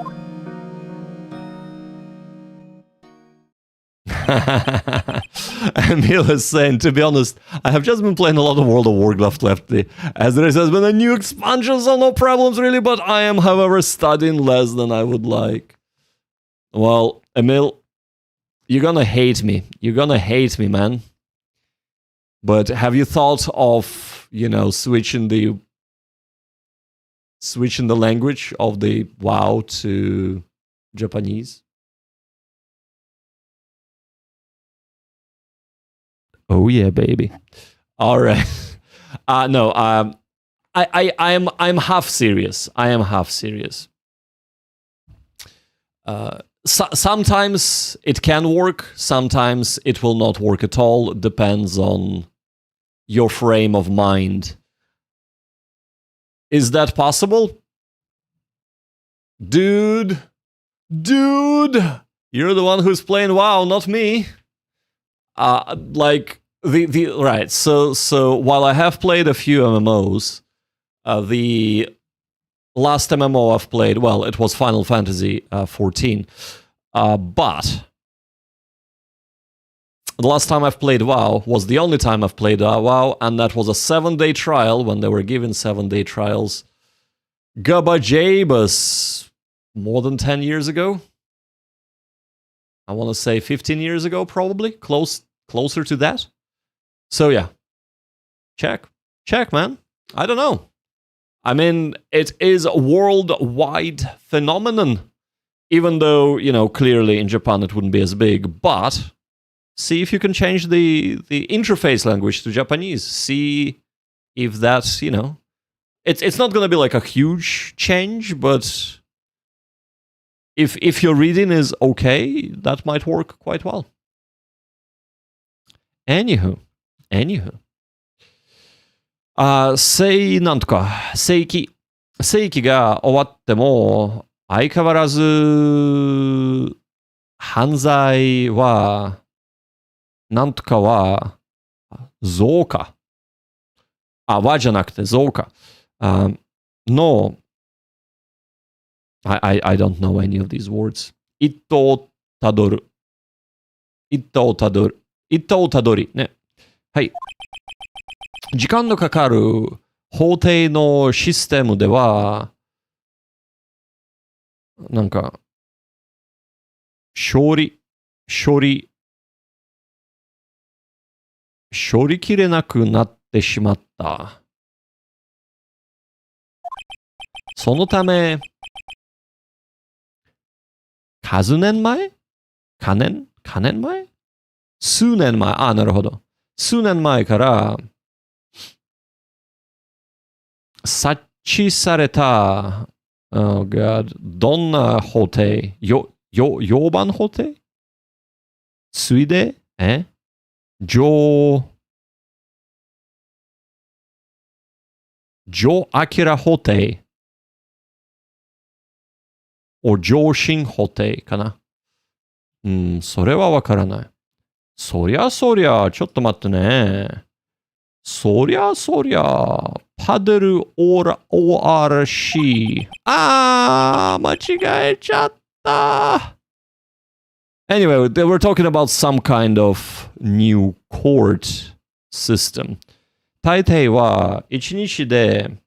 Emil is saying, to be honest, I have just been playing a lot of World of Warcraft lately, as there has been a new expansion, so no problems really, but I am, however, studying less than I would like. Well, Emil, you're gonna hate me. You're gonna hate me, man. But have you thought of, switching the language of the WoW to Japanese? Oh yeah, baby. All right. No. I'm half serious. I am half serious. Sometimes it can work. Sometimes it will not work at all. Depends on your frame of mind. Is that possible? Dude, you're the one who's playing WoW, not me. Right. So while I have played a few MMOs, the last MMO I've played, well, it was Final Fantasy 14, but the last time I've played WoW was the only time I've played WoW, and that was a 7-day trial when they were given 7-day trials. Gabajabus, more than 10 years ago. I want to say 15 years ago, probably. Closer to that. So yeah. Check, man. I don't know. I mean, it is a worldwide phenomenon. Even though, clearly in Japan it wouldn't be as big, but see if you can change the interface language to Japanese. See if that's, it's not going to be like a huge change, but if your reading is okay, that might work quite well. Anywho. なんとか、正規が終わっても、相変わらず、犯罪は、なんとかは、増加。はじゃなくて増加。の、I don't know any of these words. 一途をたどり。ね。はい。時間のかかる法廷のシステムでは、なんか、処理きれなくなってしまった。そのため、数年前数年前。なるほど。数年前から、察知された、Oh God、どんな法廷4番法廷ついで上明法廷お上申法廷かな。それはわからない。そりゃ、ちょっと待ってね。そりゃ、パデルORC。間違えちゃった。Anyway, they were talking about some kind of new court system. 大抵は1日で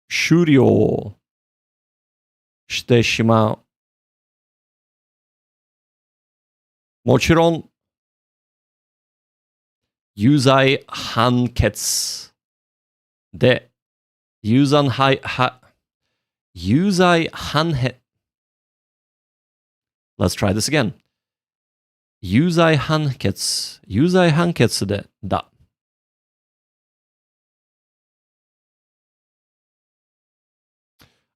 終了してしまう。もちろん、有罪判決で、有罪判決。Let's try this again. 有罪判決でだ。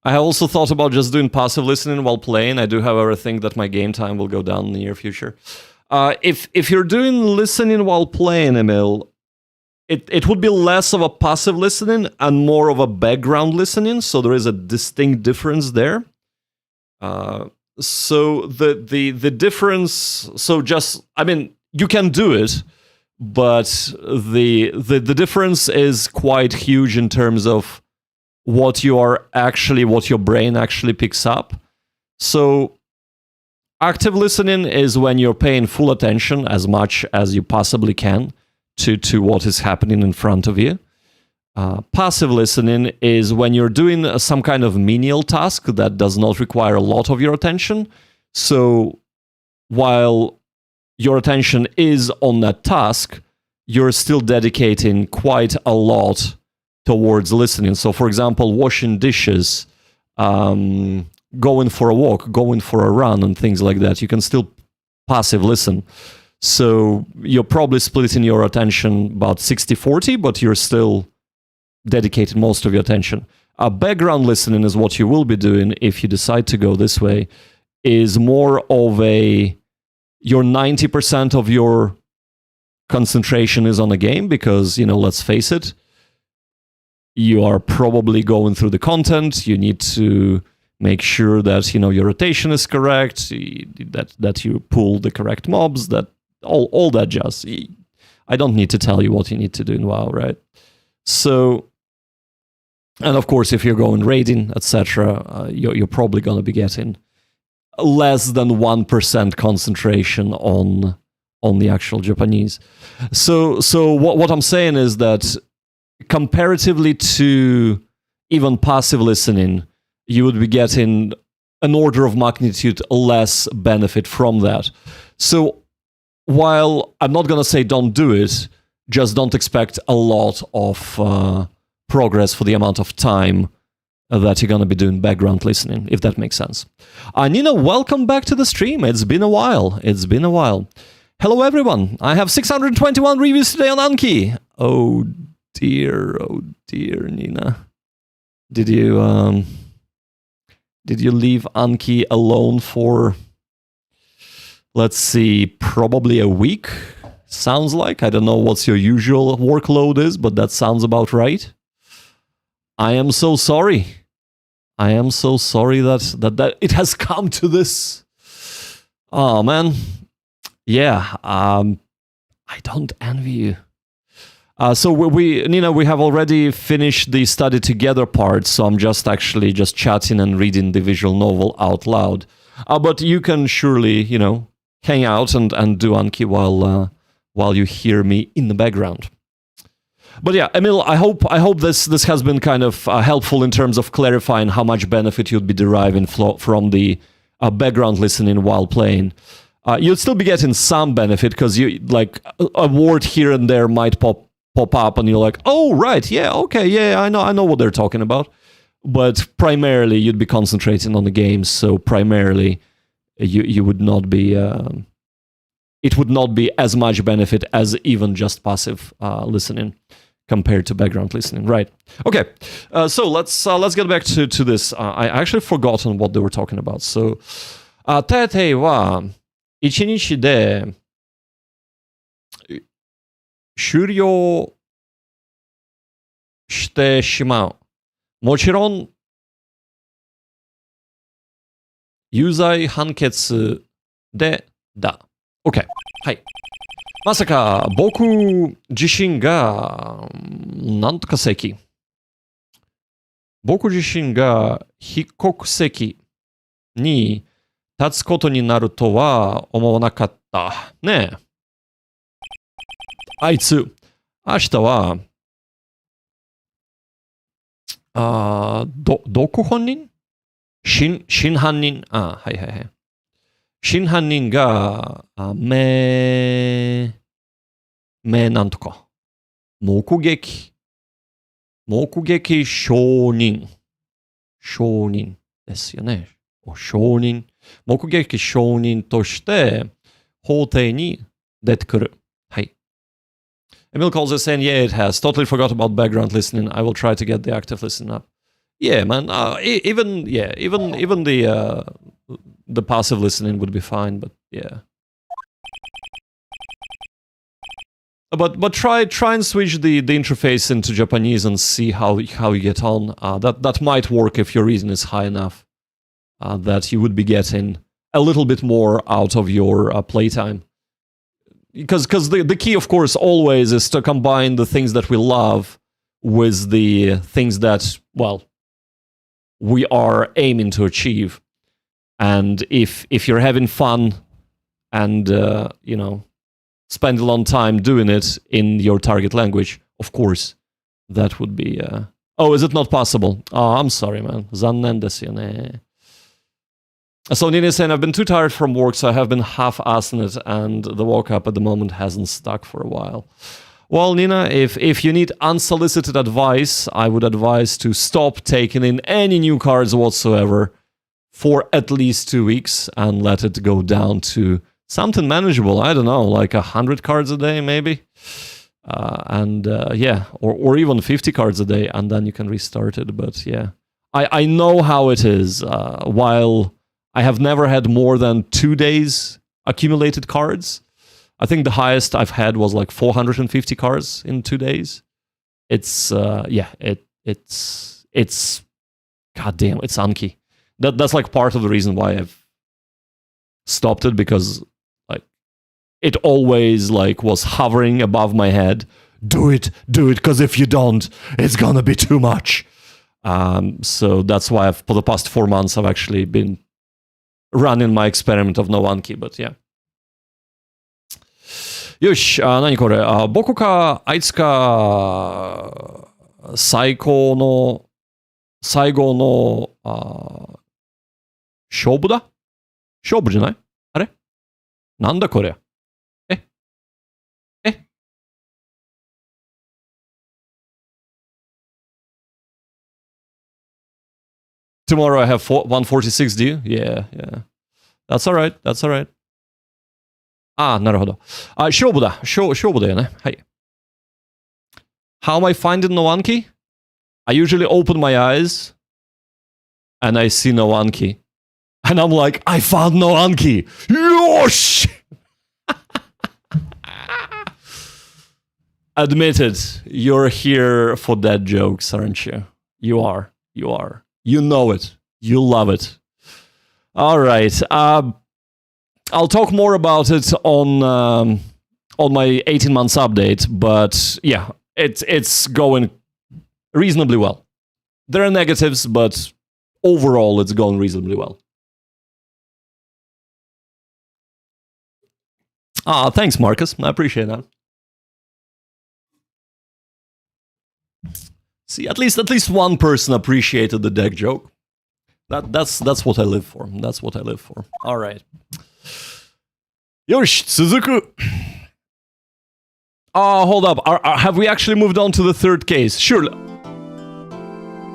I also thought about just doing passive listening while playing. I do, however, think that my game time will go down in the near future. If you're doing listening while playing, Emil, it would be less of a passive listening and more of a background listening. So there is a distinct difference there. So the difference. So just, I mean, you can do it, but the difference is quite huge in terms of what your brain actually picks up. So active listening is when you're paying full attention as much as you possibly can to what is happening in front of you. Passive listening is when you're doing some kind of menial task that does not require a lot of your attention. So while your attention is on that task, you're still dedicating quite a lot towards listening. So for example, washing dishes, going for a walk, going for a run, and things like that, you can still passive listen. So you're probably splitting your attention about 60-40, but you're still dedicating most of your attention. Background listening is what you will be doing if you decide to go this way, is more of your 90% of your concentration is on a game because, let's face it, you are probably going through the content. You need to make sure that, your rotation is correct, that you pull the correct mobs, that all that jazz. I don't need to tell you what you need to do in WoW, right? So, and of course, if you're going raiding, etc., you're probably going to be getting less than 1% concentration on the actual Japanese. So what I'm saying is that comparatively to even passive listening, you would be getting an order of magnitude less benefit from that. So while I'm not going to say don't do it, just don't expect a lot of progress for the amount of time that you're going to be doing background listening, if that makes sense. Nina, welcome back to the stream. It's been a while. Hello, everyone. I have 621 reviews today on Anki. Oh dear, Nina. Did you leave Anki alone for, let's see, probably a week? Sounds like. I don't know what your usual workload is, but that sounds about right. I am so sorry. That it has come to this. Oh, man. Yeah, I don't envy you. So Nina, we have already finished the study together part, so I'm just chatting and reading the visual novel out loud. But you can surely, hang out and do Anki while you hear me in the background. But yeah, Emil, I hope this has been kind of helpful in terms of clarifying how much benefit you'd be deriving from the background listening while playing. You'd still be getting some benefit because you like a word here and there might pop up, and you're like, oh right, yeah, okay, yeah, I know what they're talking about. But primarily, you'd be concentrating on the games, so primarily, you would not be. It would not be as much benefit as even just passive listening compared to background listening, right? Okay, so let's get back to this. I actually forgotten what they were talking about. So, 大抵は1日で終了してしまう。もちろん有罪判決でだ。OK。はい。まさか僕自身がなんとか席。僕自身が被告席に立つことになるとは思わなかった。ねえ。あいつ、明日は、どこ本人？真犯人。はいはいはい。真犯人が、なんとか。目撃証人ですよね。証人。目撃証人として法廷に出てくる。はい。Emil calls us saying, yeah, it has. Totally forgot about background listening. I will try to get the active listening up. Yeah, man. Even the passive listening would be fine, but yeah. But try and switch the interface into Japanese and see how you get on. That might work if your reason is high enough that you would be getting a little bit more out of your playtime. Because the key, of course, always is to combine the things that we love with the things that, well, we are aiming to achieve. And if you're having fun and, spend a long time doing it in your target language, of course, that would be... Oh, is it not possible? Oh, I'm sorry, man. Zannen desu yone. So Nina is saying, I've been too tired from work, so I have been half-assing it, and the walk-up at the moment hasn't stuck for a while. Well, Nina, if you need unsolicited advice, I would advise to stop taking in any new cards whatsoever for at least 2 weeks and let it go down to something manageable. I don't know, like 100 cards a day, maybe. Or even 50 cards a day, and then you can restart it. But yeah, I know how it is. While I have never had more than 2 days accumulated cards, I think the highest I've had was like 450 cards in 2 days. It's goddamn, it's Anki. That's like part of the reason why I've stopped it, because like it always like was hovering above my head. Do it, because if you don't, it's gonna be too much. So that's why for the past 4 months I've actually been running my experiment of no Anki, but yeah. よし、何これ、僕かあいつか最後の勝負だ？勝負じゃない？あれ？なんだこれ？え？ Tomorrow I have 146, do you? Yeah. That's alright. なるほど。勝負だよね。はい。How am I finding no Anki? I usually open my eyes and I see no Anki. And I'm like, I found no Anki! Yosh! Admit it, you're here for dead jokes, aren't you? You are. You know it. You love it. All right. I'll talk more about it on my 18 months update, but yeah, it's going reasonably well. There are negatives, but overall it's going reasonably well. Thanks, Marcus. I appreciate that. See, at least one person appreciated the deck joke. That's what I live for. That's what I live for. All right. Yosh, Suzuku. Hold up. Have we actually moved on to the third case? Sure.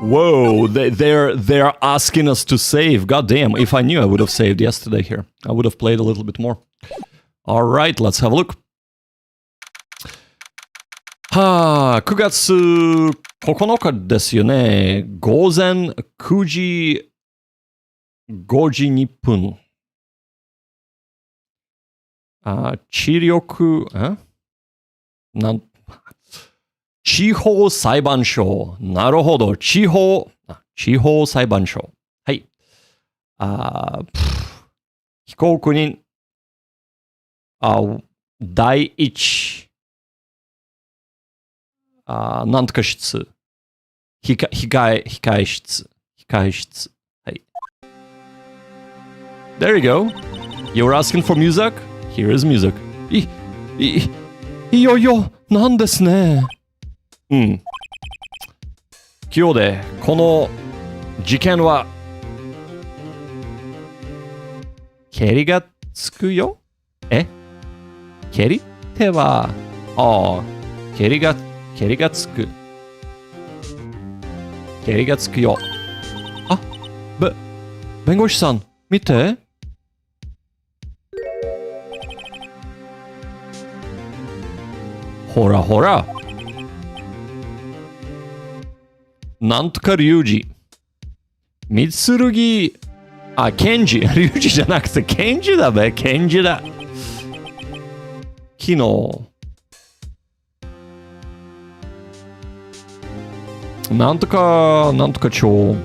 Whoa, they're asking us to save. God damn, if I knew, I would have saved yesterday here. I would have played a little bit more. All right, let's have a look. 9月9日ですよね。午前9時5時2分。地方裁判所。なるほど。地方裁判所。はい。被告人。第一。なんとか室。控え室。はい。There you go. You were asking for music? Here is music. いよいよなんですね。今日でこの事件は蹴りがつくよ。蹴りっては蹴りがつく。蹴りがつくよ。弁護士さん見て。ほらほら。なんとか龍二。三剣。ケンジ。龍二じゃなくてケンジだべ。ケンジだ。昨日。なんとか町、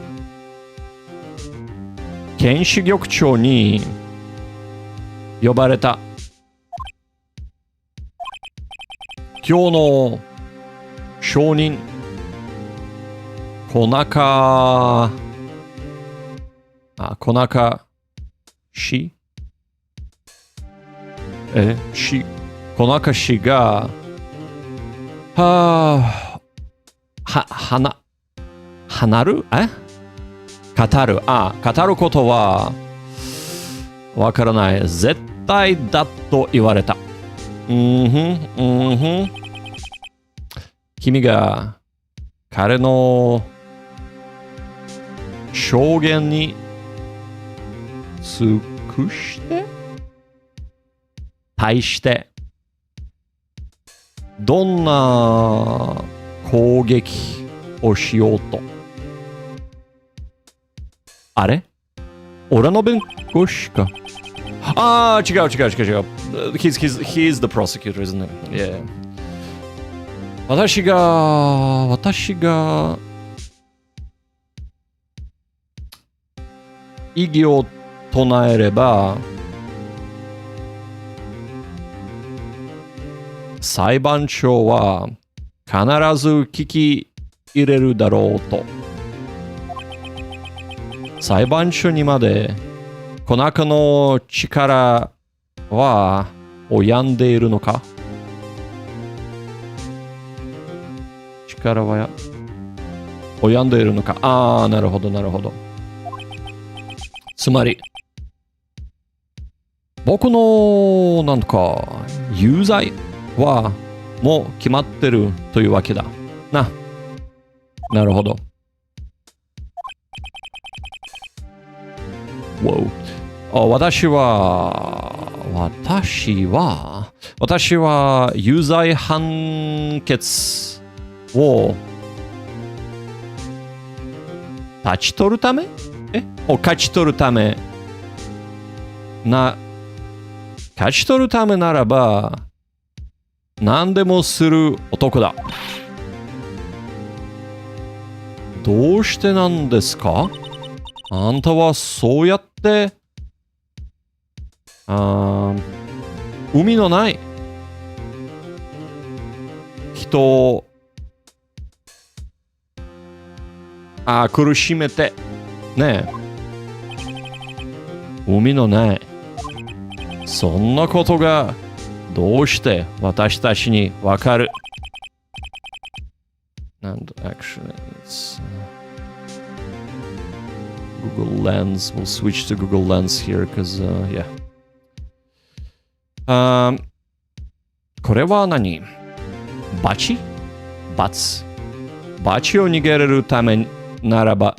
検視局長に呼ばれた。今日の証人、小中氏小中氏が、語ることはわからない。絶対だと言われた。君が彼の証言に尽くして対してどんな攻撃をしようと。あれ俺の弁護士か。違う。He's the prosecutor, isn't it? Yeah. 私が異議を唱えれば裁判長は必ず聞き入れるだろうと。裁判所にまで小中の力は及んでいるのか。力は及んでいるのか。なるほど。つまり僕の有罪はもう決まってるというわけだな。なるほど。私は有罪判決を勝ち取るためならば何でもする男だ。どうしてなんですか？あんたはそうやって海のない人を苦しめてねえ、海のないそんなことがどうして私たちにわかる？ And actually it's Google Lens. We'll switch to Google Lens here because yeah. これは何？バチを逃げれるためならば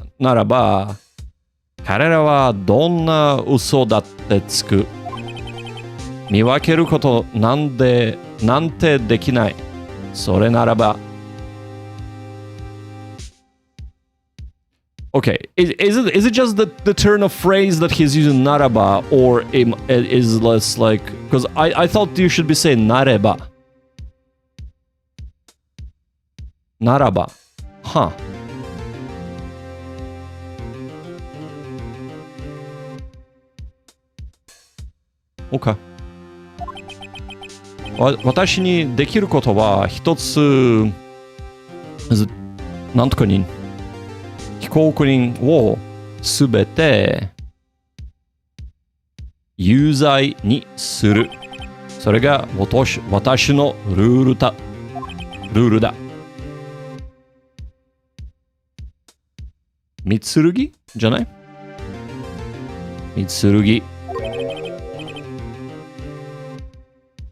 彼らはどんな嘘だってつく。見分けることなんてできない。それならばOkay, is it just the turn of phrase that he's using naraba, or is less like, because I thought you should be saying nareba. Naraba. Huh. Okay. 私にできることは一つ、なんとかに被告人をすべて有罪にする。それが私のルールだ。三剣じゃない？三剣。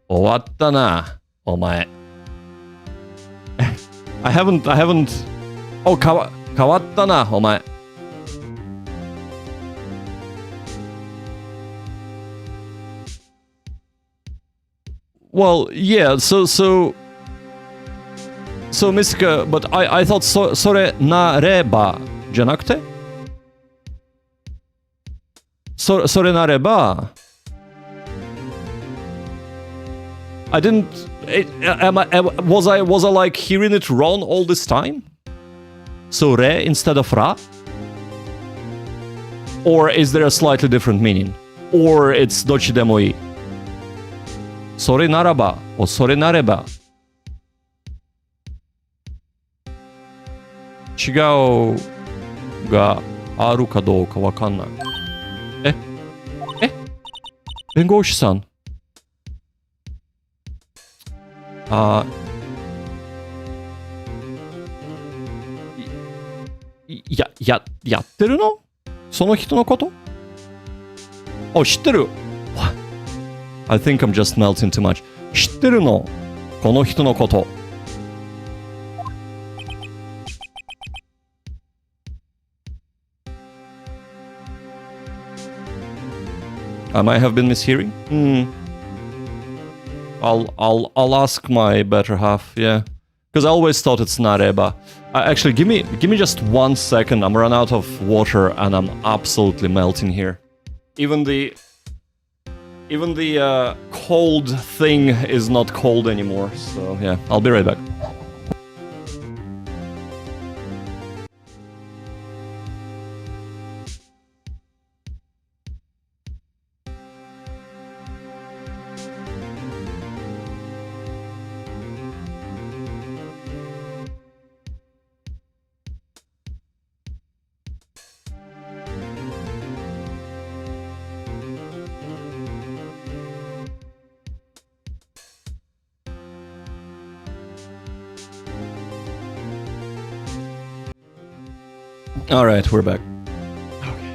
終わったな、お前。I haven't. 変わったな、お前。Well, yeah, so Mystica, but I thought それなればじゃなくてそれなればI didn't was I like hearing it wrong all this time? So re instead of ra? Or is there a slightly different meaning? Or it's dochi demo ii? Sore naraba or sore nareba? 違うがあるかどうかわかんない。え弁護士さん。やってるの？その人のこと？あ、知ってる。I think I'm just melting too much. 知ってるの？この人のこと。I might have been mishearing. I'll ask my better half. Yeah, because I always thought it's nareba. Actually, give me just 1 second. I'm run out of water and I'm absolutely melting here. Even the cold thing is not cold anymore. So yeah, I'll be right back. All right, we're back. Okay.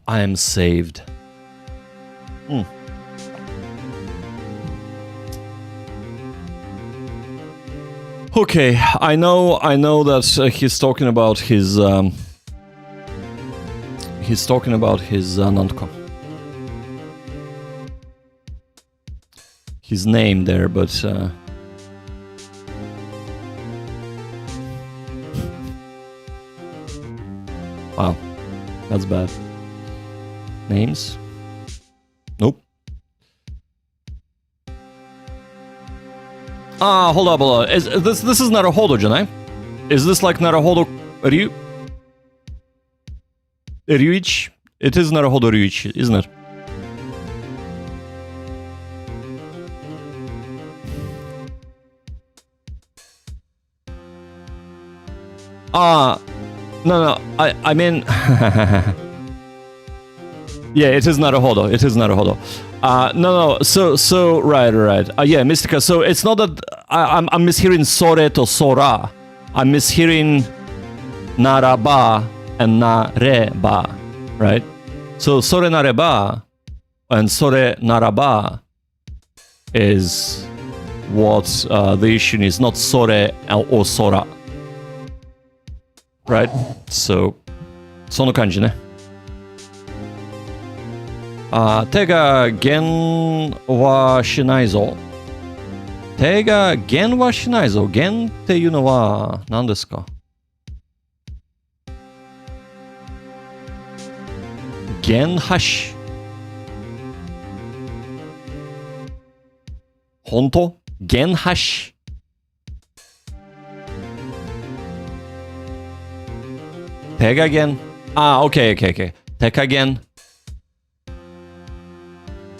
I am saved. Okay, I know that he's talking about his his name there, but wow, that's bad. Names? Nope. Hold up. This is Naruhodo, Janai? Is this like Naruhodo Ryuichi? It is Naruhodo Ryuichi, isn't it? No, I mean... yeah, it is Naruhodo. No, so, right. Yeah, Mystica, so it's not that I'm mishearing Sore to Sora. I'm mishearing Naraba and Nareba, right? So, Sore Nareba and Sore Naraba is what the issue is, not Sore or Sora. Right? So, その感じね。手が減はしないぞ。手が減はしないぞ。減っていうのは何ですか？減破し。本当？減破し。手加減。OK。手加減。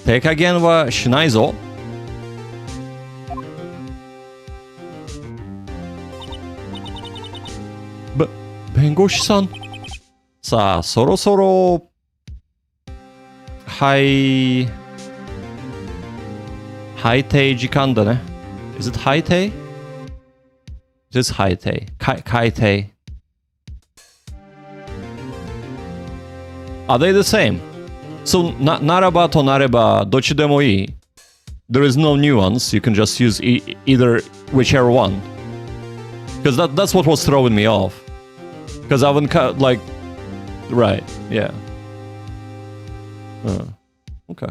手加減はしないぞ。弁護士さん。さあ、そろそろ、はい定時間だね。Is it はい定？ It is はい定。改定。Are they the same? So, naraba to nareba, dochi demo ii. There is no nuance. You can just use either, whichever one. Because that's what was throwing me off. Because I haven't like... Right, yeah. Okay.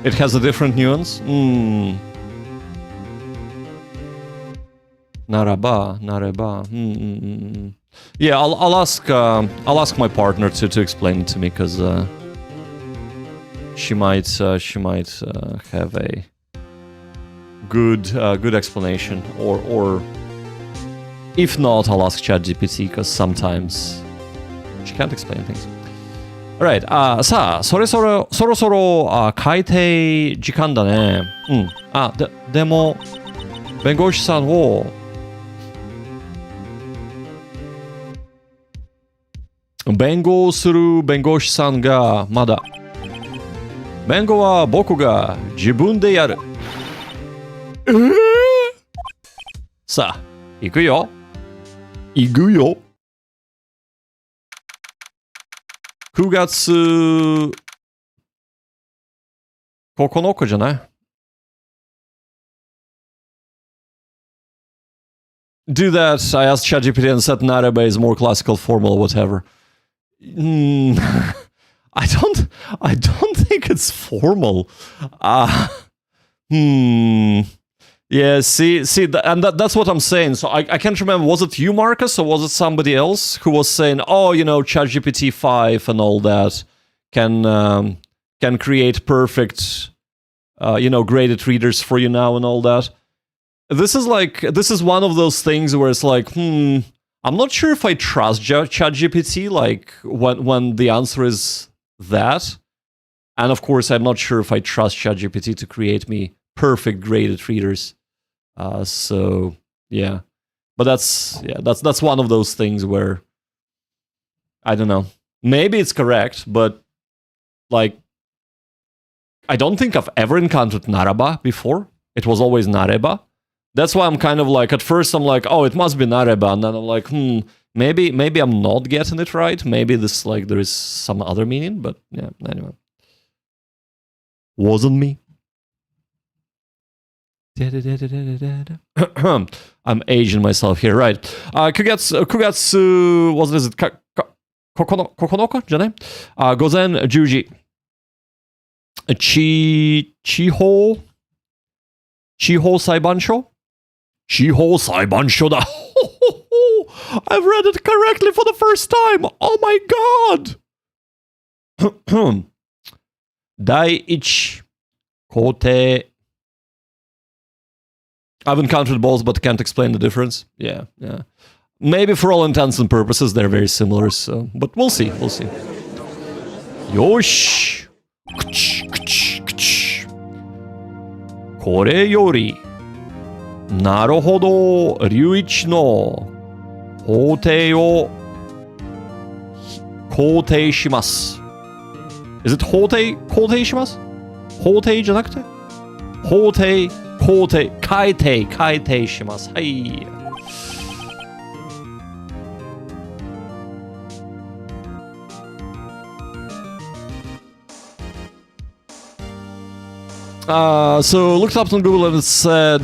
It has a different nuance? Nareba. Yeah, I'll ask my partner to explain it to me, because she might have a good explanation, or if not, I'll ask ChatGPT, because sometimes she can't explain things. Alright, さあ、そろそろ改定時間だね。でも、弁護士さんを弁護する弁護士さんがまだ。弁護は僕が自分でやる。さあ、行くよ。行くよ。9月9日じゃない？ Do that. I asked ChatGPT and said Narebe is more classical, formal, whatever. I don't think it's formal. Yeah, see, and that's what I'm saying. So I can't remember. Was it you, Marcus, or was it somebody else who was saying, "Oh, you know, ChatGPT 5 and all that can create perfect, graded readers for you now and all that." This is one of those things where it's like, I'm not sure if I trust ChatGPT, like when the answer is that, and of course, I'm not sure if I trust ChatGPT to create me perfect graded readers. So yeah, but that's one of those things where I don't know. Maybe it's correct, but like I don't think I've ever encountered Nareba before. It was always Nareba. That's why I'm kind of like, at first I'm like, oh, it must be Nareba, and then I'm like, maybe I'm not getting it right. Maybe this, like, there is some other meaning, but yeah, anyway. Wasn't me. I'm aging myself here, right? Kugatsu, what is it? Kokonoka? じゃね? 午前10時。地方裁判所? 地方裁判所だ. I've read it correctly for the first time. Oh my god. 第一皇帝. I've encountered both, but can't explain the difference. Yeah. Maybe for all intents and purposes, they're very similar. So, but we'll see. Yosh. これより、なるほど、隆一の法廷を肯定します。Is it 法廷？肯定します？法廷じゃなくて？法廷、肯定、改定します。はい。So looked up on Google and it said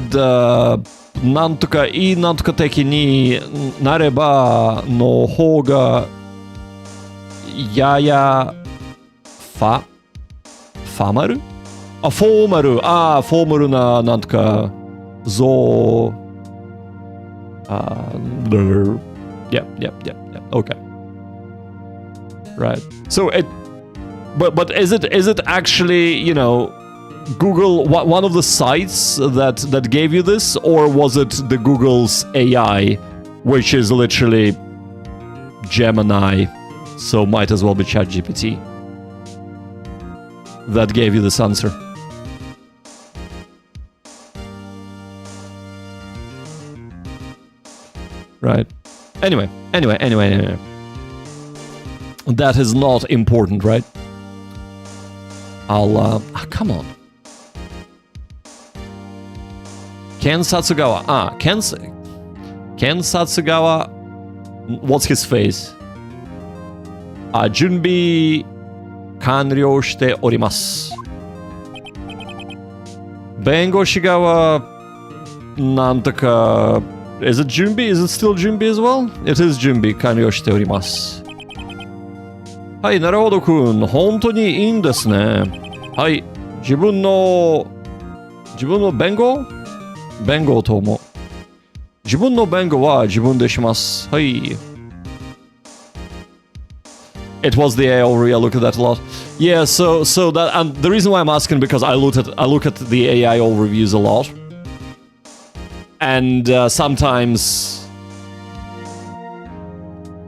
なんとかいいなんとか的になればの方がややフォーマルななんとかそうYep. Okay. Right. So but is it actually, Google, one of the sites that gave you this, or was it the Google's AI, which is literally Gemini, so might as well be ChatGPT, that gave you this answer? Right. Anyway. That is not important, right? I'll come on. Ken Satsugawa. Ken Satsugawa. What's his face? 準備完了しております。弁護士側なんとか Is it 準備? Is it still 準備 as well? It is 準備完了しております。はい、なるほどくん。本当にいいんですね。はい、自分の弁護とも。自分の弁護は自分でします。はい。It was the AI over. I look at that a lot. Yeah, so that, and the reason why I'm asking, because I look at the AI overviews a lot, and sometimes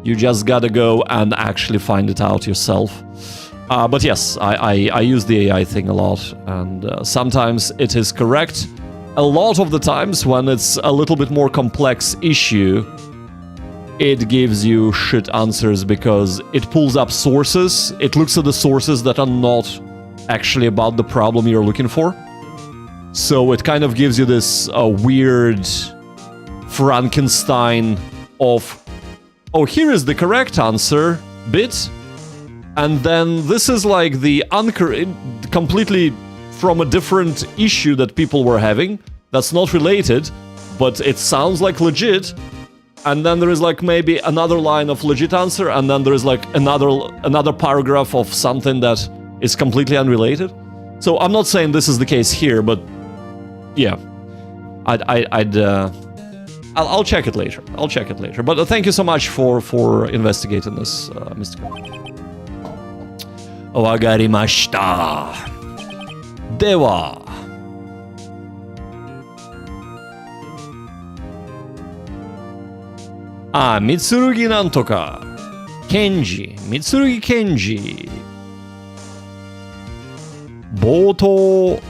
you just gotta go and actually find it out yourself. But yes, I use the AI thing a lot, and sometimes it is correct. A lot of the times when it's a little bit more complex issue, it gives you shit answers because it pulls up sources, it looks at the sources that are not actually about the problem you're looking for. So it kind of gives you this weird Frankenstein of, oh, here is the correct answer bit, and then this is like the completely from a different issue that people were having that's not related, but it sounds like legit. And then there is like maybe another line of legit answer, and then there is like another paragraph of something that is completely unrelated. So I'm not saying this is the case here, but yeah, I'll check it later. I'll check it later. But thank you so much for investigating this, Mr. Wagarimashita. では。あ、三剣なんとか。ケンジ。三剣ケンジ。冒頭。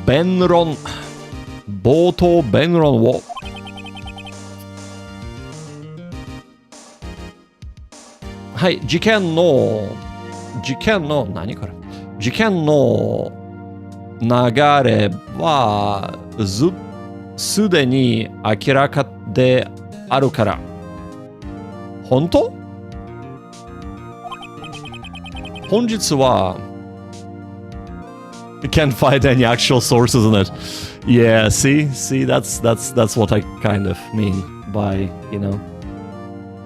弁論。冒頭弁論を。はい、事件の、何これ？事件の流れはすでに明らかであるから。本当？本日は You can't find any actual sources in it. Yeah, see, that's what I kind of mean by, you know,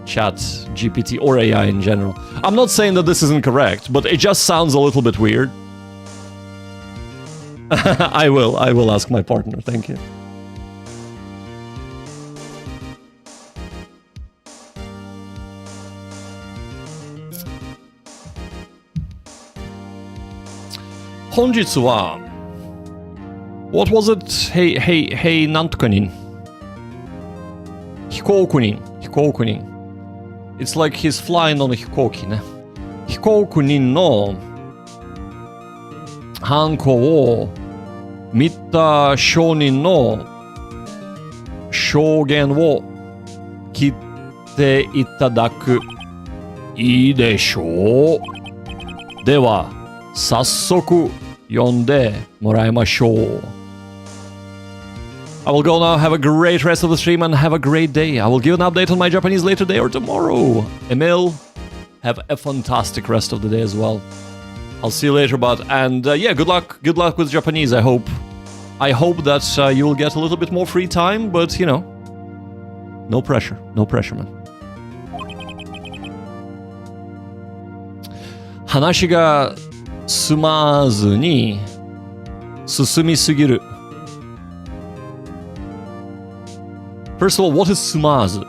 chat GPT or AI in general. I'm not saying that this isn't correct, but it just sounds a little bit weird. I will ask my partner. Thank you. Honjitsu wa. What was it? Hey, なんとか人。飛行機人。It's like he's flying on a 飛行機ね。飛行機人のハンコを見た証人の証言を聞いていただく。いいでしょう。では、早速読んでもらいましょう。I will go now. Have a great rest of the stream and have a great day. I will give an update on my Japanese later today or tomorrow. Emil, have a fantastic rest of the day as well. I'll see you later, bud. And yeah, good luck with Japanese. I hope that you will get a little bit more free time, but you know, no pressure, man. 話が進まずに進みすぎる。First of all, what is 進まず?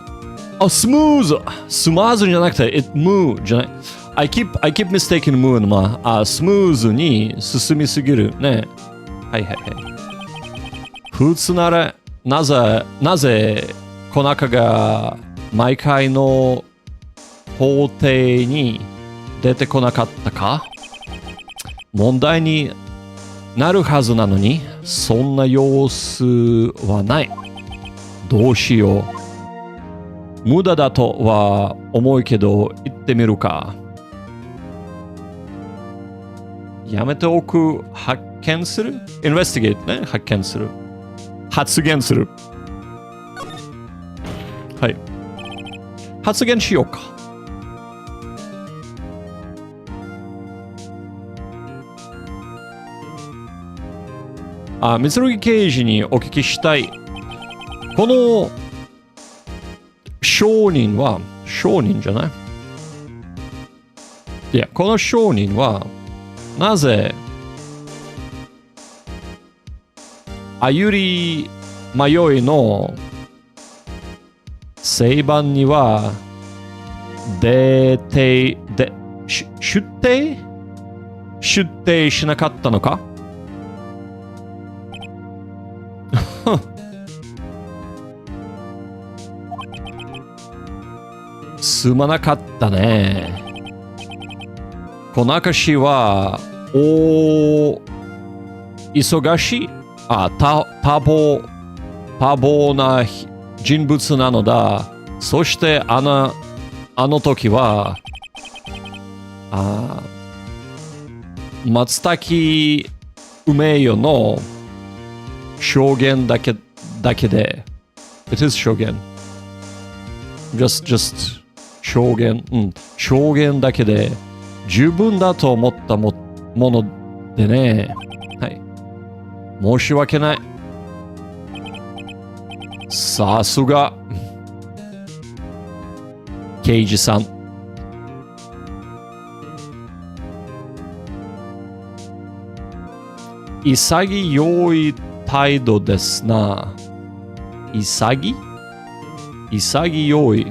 Oh, smooth! 進まずじゃなくて、it move じゃない。I keep mistaking move のまあ、スムーズに進みすぎるね。はい。普通なら、なぜ、小中が毎回の法廷に出てこなかったか？問題になるはずなのに、そんな様子はない。どうしよう。無駄だとは思うけど、言ってみるか。やめておく。発見する？ investigate ね。発見する。発言する。はい。発言しようか。三剣刑事にお聞きしたい。この証人じゃない？いや、この証人はなぜ歩り迷いの裁判には出て出廷しなかったのかすまなかったね。この証は、忙しい、多忙な人物なのだ。そしてあの時は、松茸梅よの証言だけで、it is 証言。just 証言、証言だけで十分だと思ったものでね。はい。申し訳ない。さすが、刑事さん。潔い態度ですな。潔い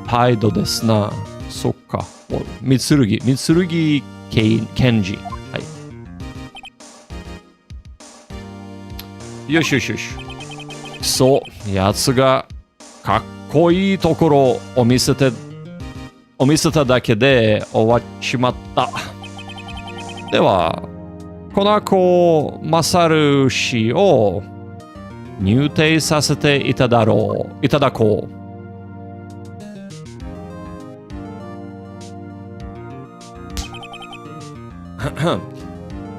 態度ですな。そっか。三剣賢治。はい。よし。そう、やつがかっこいいところを見せただけで終わっちまった。では、この子、マサル氏を入廷させていただこう。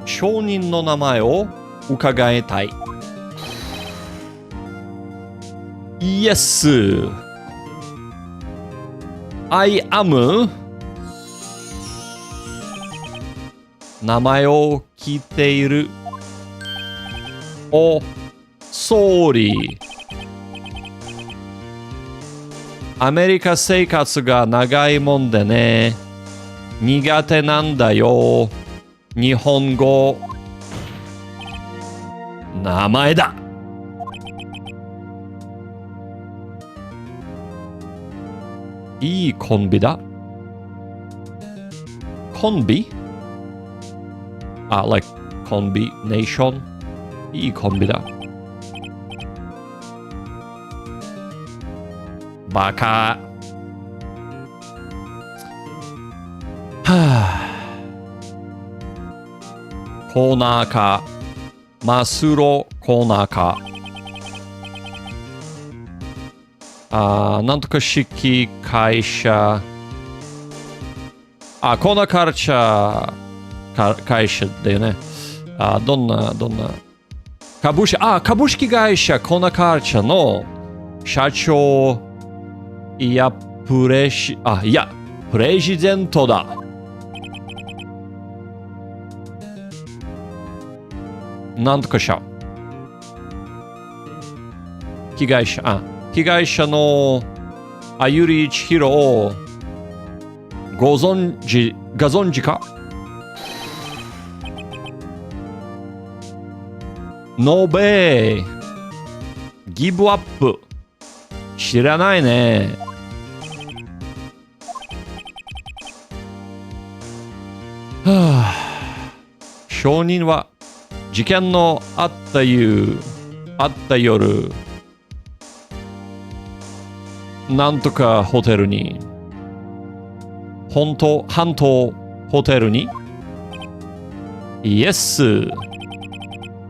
証人の名前を伺いたい。Yes, I am 名前を聞いている。Sorry。アメリカ生活が長いもんでね。苦手なんだよ。日本語。名前だ。いいコンビだ。コンビlike コンビネーション。いいコンビだ。バカ。コーナーか。マスロコーナーか。なんとか式会社。コーナーカルチャー会社だよね。どんな株式会社コーナーカルチャーの社長プレジデントだ。なんとか社。被害者のあゆりちひろをご存知か？ノベイギブアップ知らないね。証人は事件のあった夜なんとかホテルに半島ホテルにイエス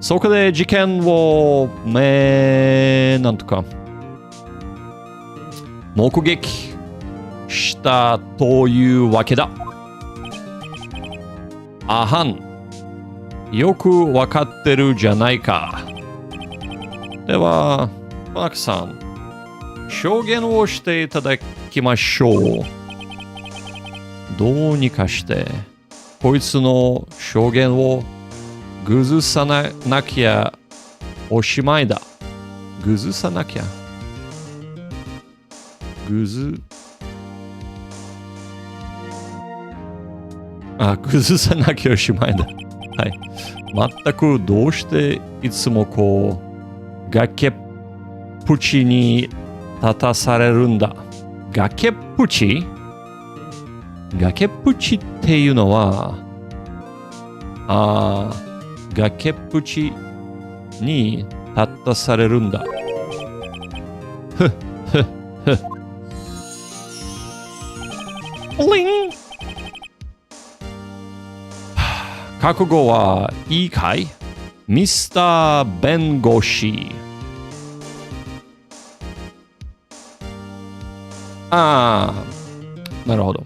そこで事件をなんとか目撃したというわけだ。よくわかってるじゃないか。ではマークさん証言をしていただきましょう。どうにかしてこいつの証言を崩さなきゃおしまいだ。崩さなきゃ崩さなきゃおしまいだ。はい。全くどうしていつもこう崖っぷちに立たされるんだ。崖っぷち崖っぷちっていうのは、崖っぷちに立たされるんだ。ふっふっふっ。リン。覚悟はいいかい？ミスター弁護士。なるほど。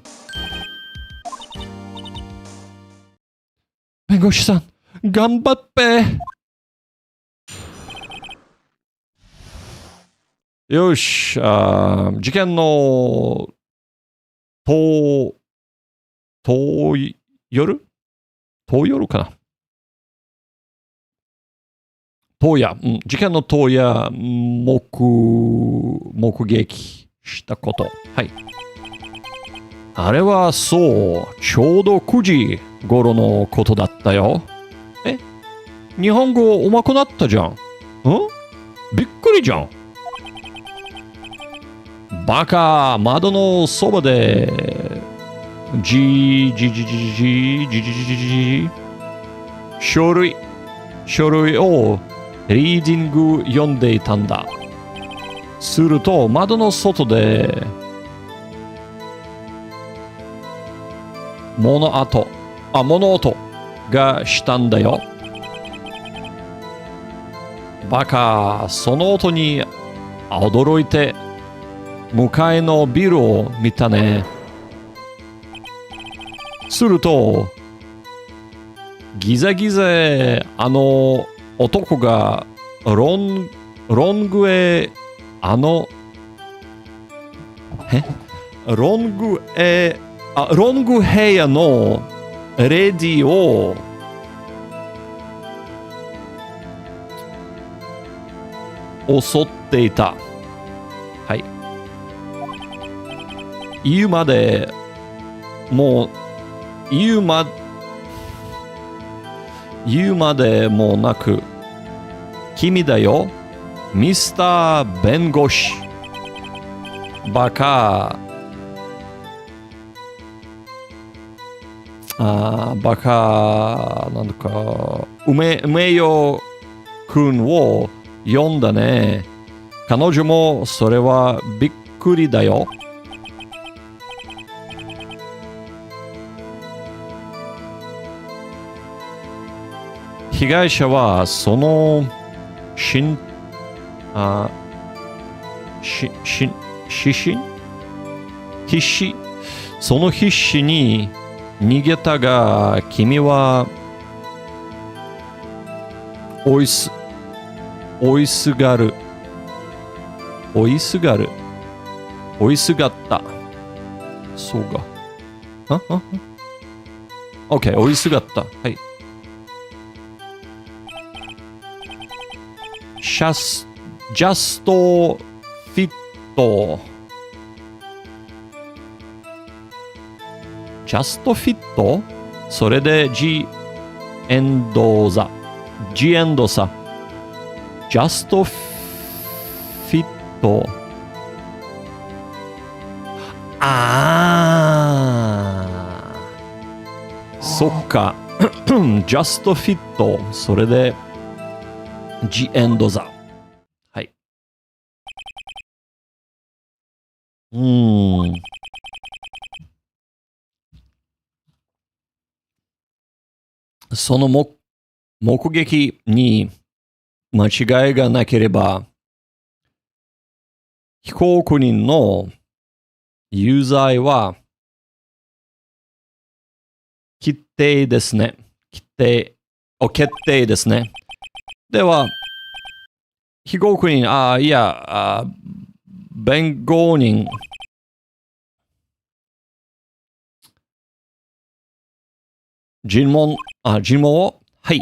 弁護士さん、頑張って。よし、事件の夜かな。事件の当夜、目撃したこと。はい。あれはそう、ちょうど9時頃のことだったよ。日本語上手くなったじゃん。びっくりじゃん。バカ、窓のそばで、書類をリーディング読んでいたんだ。すると窓の外で物音がしたんだよ。バカ、その音に驚いて向かいのビルを見たね。するとギザギザ男がロングヘアのレディを襲っていた。はい。言うまでもなく、君だよ、ミスター弁護士。バカ。バカ、なんだか、梅よくんを呼んだね。彼女もそれはびっくりだよ。被害者はその必死に逃げたが、君は追いすがった。そうか。OK、追いすがった。はい。ジャストフィット。ジャストフィット？それでジエンドさ。ジャストフィット。そっか。ジャストフィット。それでジエンドザ。はい。その目撃に間違いがなければ、被告人の有罪は決定ですね。決定ですね。では、被告人、弁護人、尋問を、はい。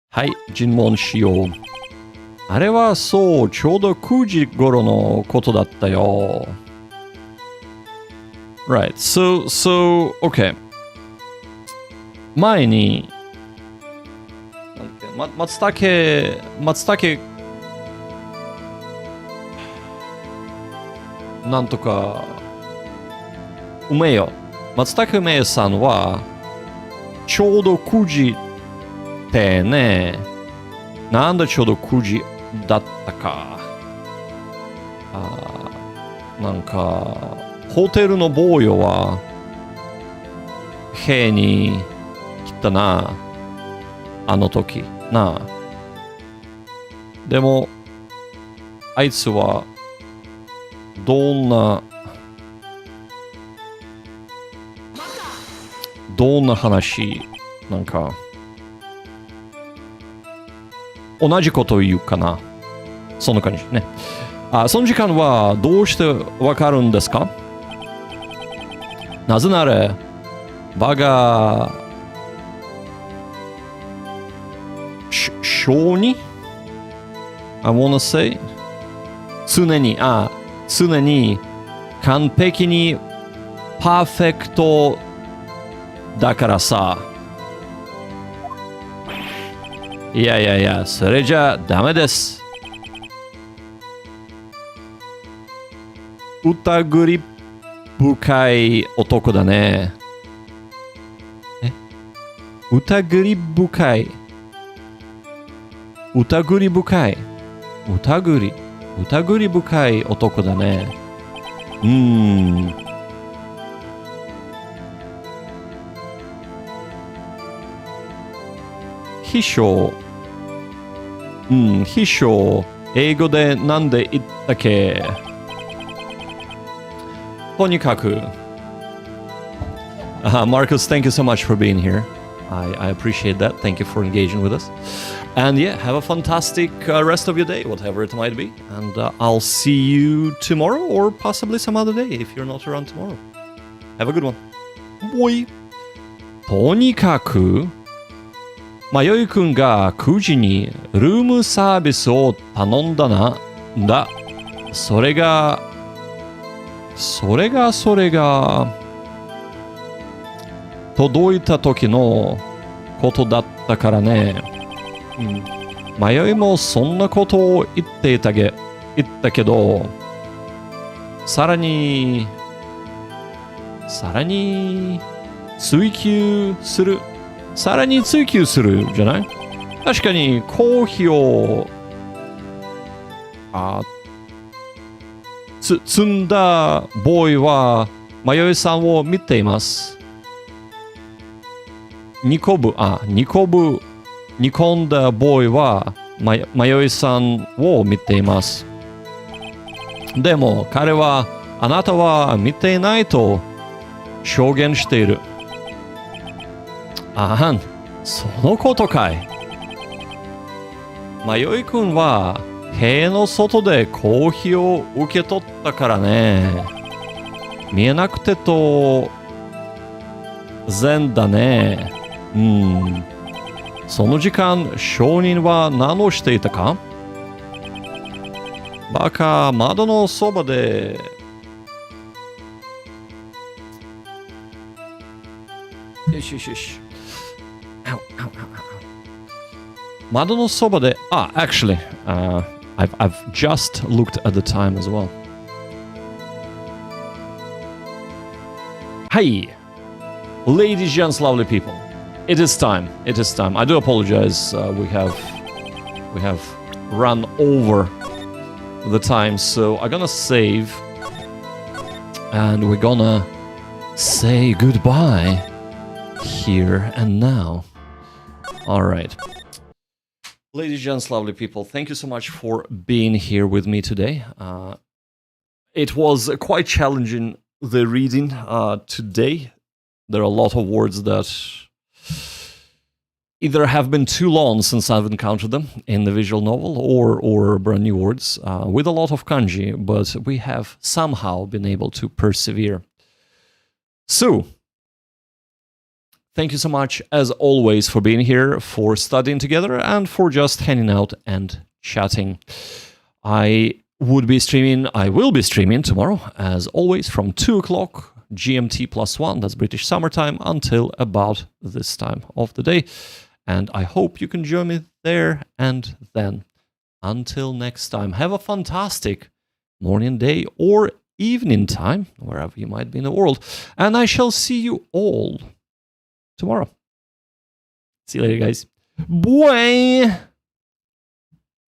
はい、尋問しよう。あれはそう、ちょうど9時頃のことだったよ。Right, so, okay. 前に、松茸、なんとか梅よ。松茸梅さんはちょうど9時ってね。なんでちょうど9時だったか。なんかホテルの坊よは部屋に来たな。あの時な。でもあいつはどんな話なんか同じことを言うかな。そんな感じね。その時間はどうしてわかるんですか？なぜなら場が小に I wanna say 常に完璧にパーフェクトだからさ。いや、それじゃダメです。疑り深い男だね。疑り深い男だね。秘書、英語でなんで言ったっけ？とにかく。Marcus, thank you so much for being here. I appreciate that. Thank you for engaging with us. And yeah, have a fantastic rest of your day, whatever it might be. And I'll see you tomorrow or possibly some other day if you're not around tomorrow. Have a good one. Boy. とにかく、まよいくんが9時にルームサービスを頼んだな。それが届いた時のことだったからね。迷いもそんなことを言ったけど、さらに追求するじゃない？確かにコーヒーを積んだボーイは迷いさんを見ています。煮込んだボーイは迷いさんを見ています。でも彼はあなたは見ていないと証言している。そのことかい。迷いくんは部屋の外でコーヒーを受け取ったからね。見えなくて当然だね。その時間、証人は何をしていたか？バカ、窓のそばで。よし。窓のそばで、actually, I've just looked at the time as well. Hey, ladies, gents, lovely people. It is time. I do apologize. We have run over the time, so I'm gonna save, and we're gonna say goodbye here and now. All right. Ladies, gents, lovely people, thank you so much for being here with me today. It was quite challenging, the reading today. There are a lot of words that either have been too long since I've encountered them in the visual novel or brand new words with a lot of kanji, but we have somehow been able to persevere. So, thank you so much, as always, for being here, for studying together, and for just hanging out and chatting. I will be streaming tomorrow, as always, from 2 o'clock GMT +1, that's British summertime, until about this time of the day. And I hope you can join me there. And then, until next time, have a fantastic morning, day, or evening time, wherever you might be in the world. And I shall see you all tomorrow. See you later, guys. Bye.